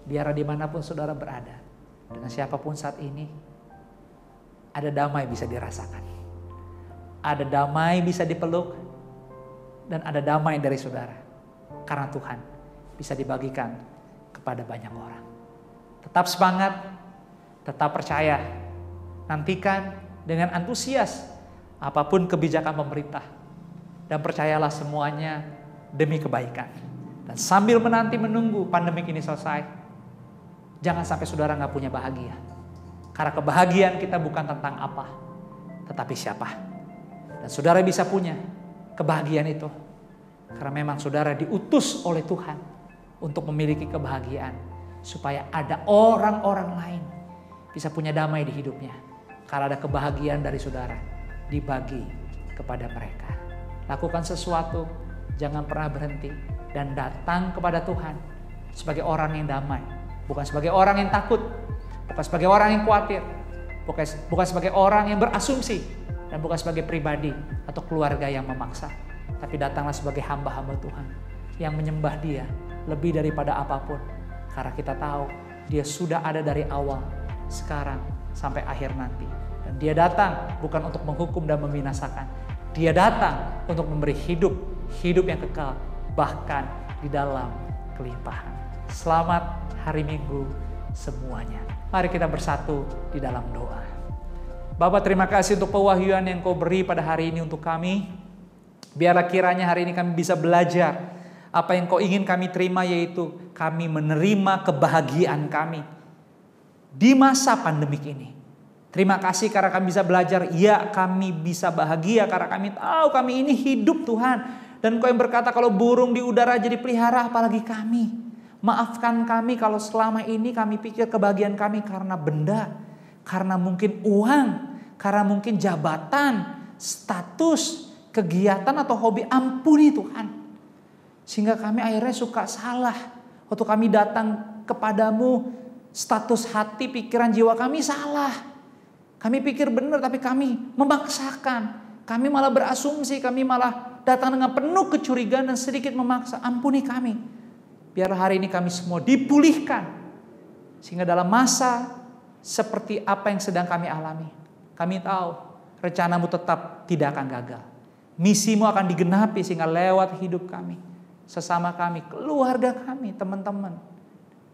Biar dimanapun saudara berada, dengan siapapun saat ini, ada damai bisa dirasakan. Ada damai bisa dipeluk, dan ada damai dari saudara. Karena Tuhan bisa dibagikan kepada banyak orang. Tetap semangat, tetap percaya. Nantikan dengan antusias apapun kebijakan pemerintah. Dan percayalah semuanya demi kebaikan. Dan sambil menunggu pandemi ini selesai, jangan sampai saudara gak punya bahagia. Karena kebahagiaan kita bukan tentang apa, tetapi siapa. Dan saudara bisa punya kebahagiaan itu karena memang saudara diutus oleh Tuhan untuk memiliki kebahagiaan, supaya ada orang-orang lain bisa punya damai di hidupnya. Karena ada kebahagiaan dari saudara dibagi kepada mereka. Lakukan sesuatu, jangan pernah berhenti, dan datang kepada Tuhan sebagai orang yang damai, bukan sebagai orang yang takut, bukan sebagai orang yang khawatir, bukan sebagai orang yang berasumsi, dan bukan sebagai pribadi atau keluarga yang memaksa. Tapi datanglah sebagai hamba-hamba Tuhan yang menyembah Dia lebih daripada apapun. Karena kita tahu Dia sudah ada dari awal, sekarang, sampai akhir nanti. Dan Dia datang bukan untuk menghukum dan membinasakan. Dia datang untuk memberi hidup yang kekal, bahkan di dalam kelimpahan. Selamat hari Minggu semuanya. Mari kita bersatu di dalam doa. Bapa, terima kasih untuk pewahyuan yang Kau beri pada hari ini untuk kami. Biarlah kiranya hari ini kami bisa belajar apa yang Kau ingin kami terima, yaitu kami menerima kebahagiaan kami di masa pandemik ini. Terima kasih karena kami bisa belajar, ya kami bisa bahagia karena kami tahu kami ini hidup Tuhan. Dan Kau yang berkata kalau burung di udara jadi pelihara, apalagi kami. Maafkan kami kalau selama ini kami pikir kebahagiaan kami karena benda, karena mungkin uang, karena mungkin jabatan, status, kegiatan atau hobi. Ampuni Tuhan. Sehingga kami akhirnya suka salah. Waktu kami datang kepadamu, status hati, pikiran, jiwa kami salah. Kami pikir benar tapi kami memaksakan. Kami malah berasumsi, kami malah datang dengan penuh kecurigaan dan sedikit memaksa. Ampuni kami. Biar hari ini kami semua dipulihkan. Sehingga dalam masa seperti apa yang sedang kami alami, kami tahu rencana-Mu tetap tidak akan gagal. Misi-Mu akan digenapi sehingga lewat hidup kami, sesama kami, keluarga kami, teman-teman.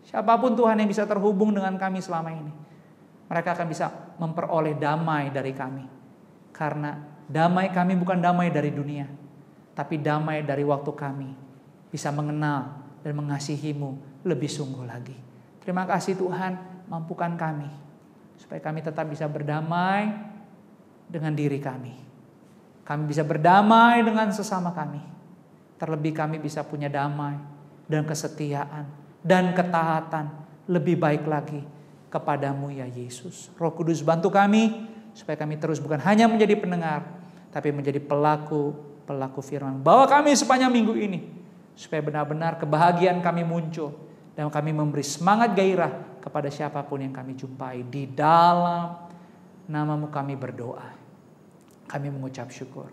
Siapapun Tuhan yang bisa terhubung dengan kami selama ini, mereka akan bisa memperoleh damai dari kami. Karena damai kami bukan damai dari dunia, tapi damai dari waktu kami bisa mengenal dan mengasihi-Mu lebih sungguh lagi. Terima kasih Tuhan, mampukan kami supaya kami tetap bisa berdamai dengan diri kami. Kami bisa berdamai dengan sesama kami. Terlebih kami bisa punya damai dan kesetiaan dan ketaatan lebih baik lagi kepadamu ya Yesus. Roh Kudus bantu kami supaya kami terus bukan hanya menjadi pendengar, tapi menjadi pelaku firman. Bawa kami sepanjang minggu ini supaya benar-benar kebahagiaan kami muncul dan kami memberi semangat gairah kepada siapapun yang kami jumpai. Di dalam nama-Mu kami berdoa. Kami mengucap syukur.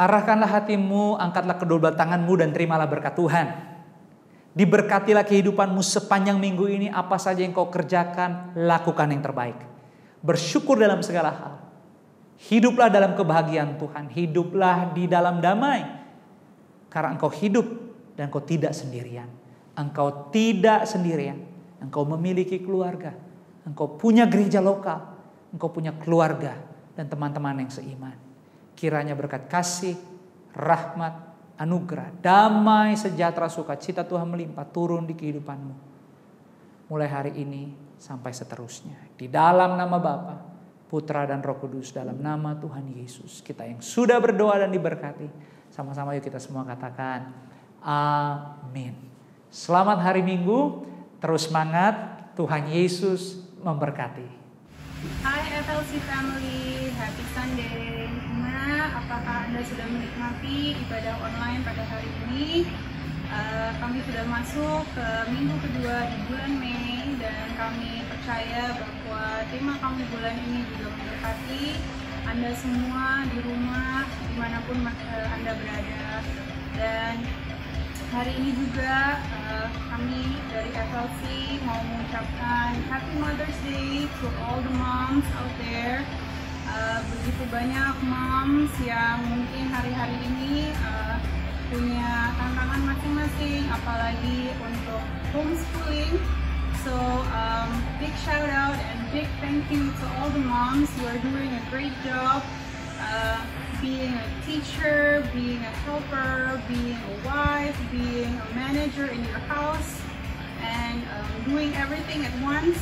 Arahkanlah hatimu, angkatlah kedua belah tanganmu dan terimalah berkat Tuhan. Diberkatilah kehidupanmu sepanjang minggu ini. Apa saja yang kau kerjakan, lakukan yang terbaik. Bersyukur dalam segala hal. Hiduplah dalam kebahagiaan Tuhan. Hiduplah di dalam damai. Karena engkau hidup dan engkau tidak sendirian. Engkau tidak sendirian. Engkau memiliki keluarga. Engkau punya gereja lokal. Engkau punya keluarga dan teman-teman yang seiman. Kiranya berkat kasih, rahmat, anugerah, damai, sejahtera, sukacita Tuhan melimpah turun di kehidupanmu. Mulai hari ini sampai seterusnya. Di dalam nama Bapa, Putra dan Roh Kudus, dalam nama Tuhan Yesus. Kita yang sudah berdoa dan diberkati, sama-sama yuk kita semua katakan amin. Selamat hari Minggu, terus semangat, Tuhan Yesus memberkati. Hai FLC family, happy Sunday. Gimana? Apakah Anda sudah menikmati ibadah online pada hari ini? Kami sudah masuk ke minggu kedua di bulan Mei, dan kami percaya bahwa tema kami bulan ini juga memberkati Anda semua di rumah, dimanapun Anda berada. Dan hari ini juga kami dari FLC mau mengucapkan Happy Mother's Day to all the moms out there. Begitu banyak moms yang mungkin hari-hari ini punya tantangan masing-masing, apalagi untuk homeschooling. So big shout out and big thank you to all the moms who are doing a great job. Being a teacher, being a helper, being a wife, being a manager in your house, and doing everything at once.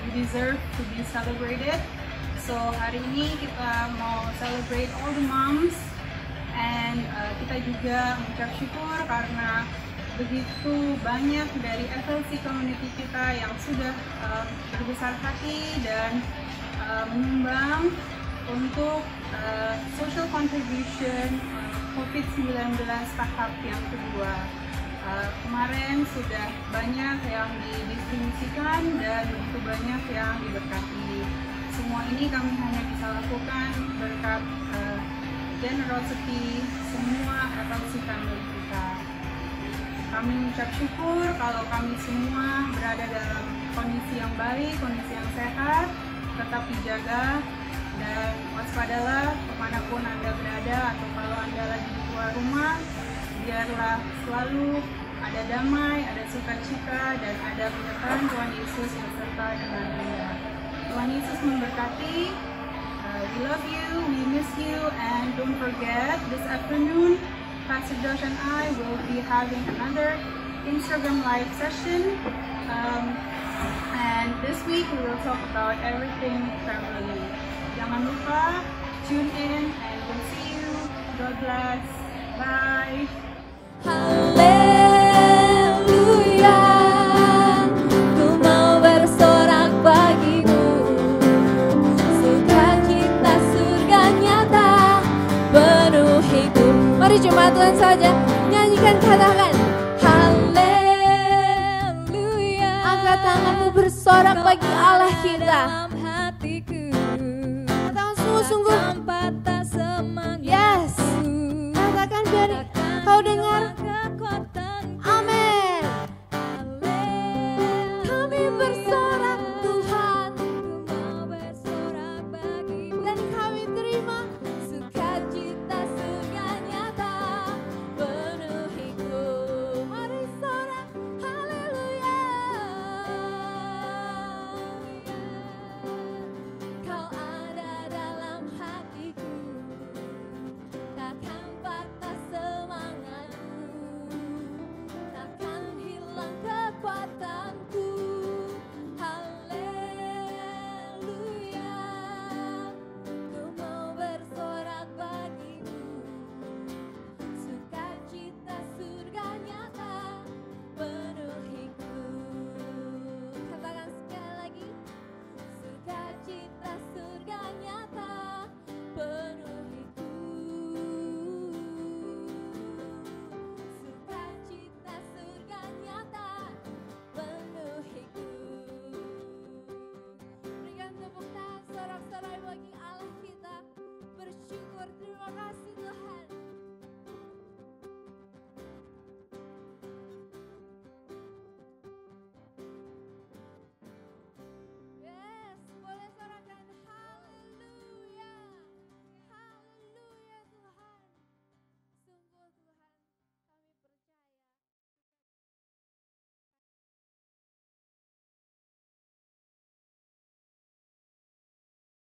You deserve to be celebrated. So hari ini kita mau celebrate all the moms, and kita juga mengucap syukur karena begitu banyak dari FLC community kita yang sudah berbesar hati dan menyumbang untuk social contribution COVID-19 tahap yang kedua. Kemarin sudah banyak yang didistribusikan dan begitu banyak yang diberkati. Semua ini kami hanya bisa lakukan berkat generosity semua FLC family kita. Kami mengucap syukur kalau kami semua berada dalam kondisi yang baik, kondisi yang sehat, tetap dijaga. Dan waspadalah kemanapun Anda berada, atau kalau Anda lagi di luar rumah, biarlah selalu ada damai, ada sukacita, dan ada penyertaan Tuhan Yesus yang serta dengan Anda. Tuhan Yesus memberkati. We love you, we miss you, and don't forget this afternoon, Pastor Josh and I will be having another Instagram live session. And this week we will talk about everything family. Jangan lupa tune in, and we'll see you. God bless. Bye. Haleluya, ku mau bersorak bagimu. Sukacita surga nyata penuhiku. Mari jemaat Tuhan saja nyanyikan, katakan haleluya. Angkat tanganmu bersorak bagi Allah kita.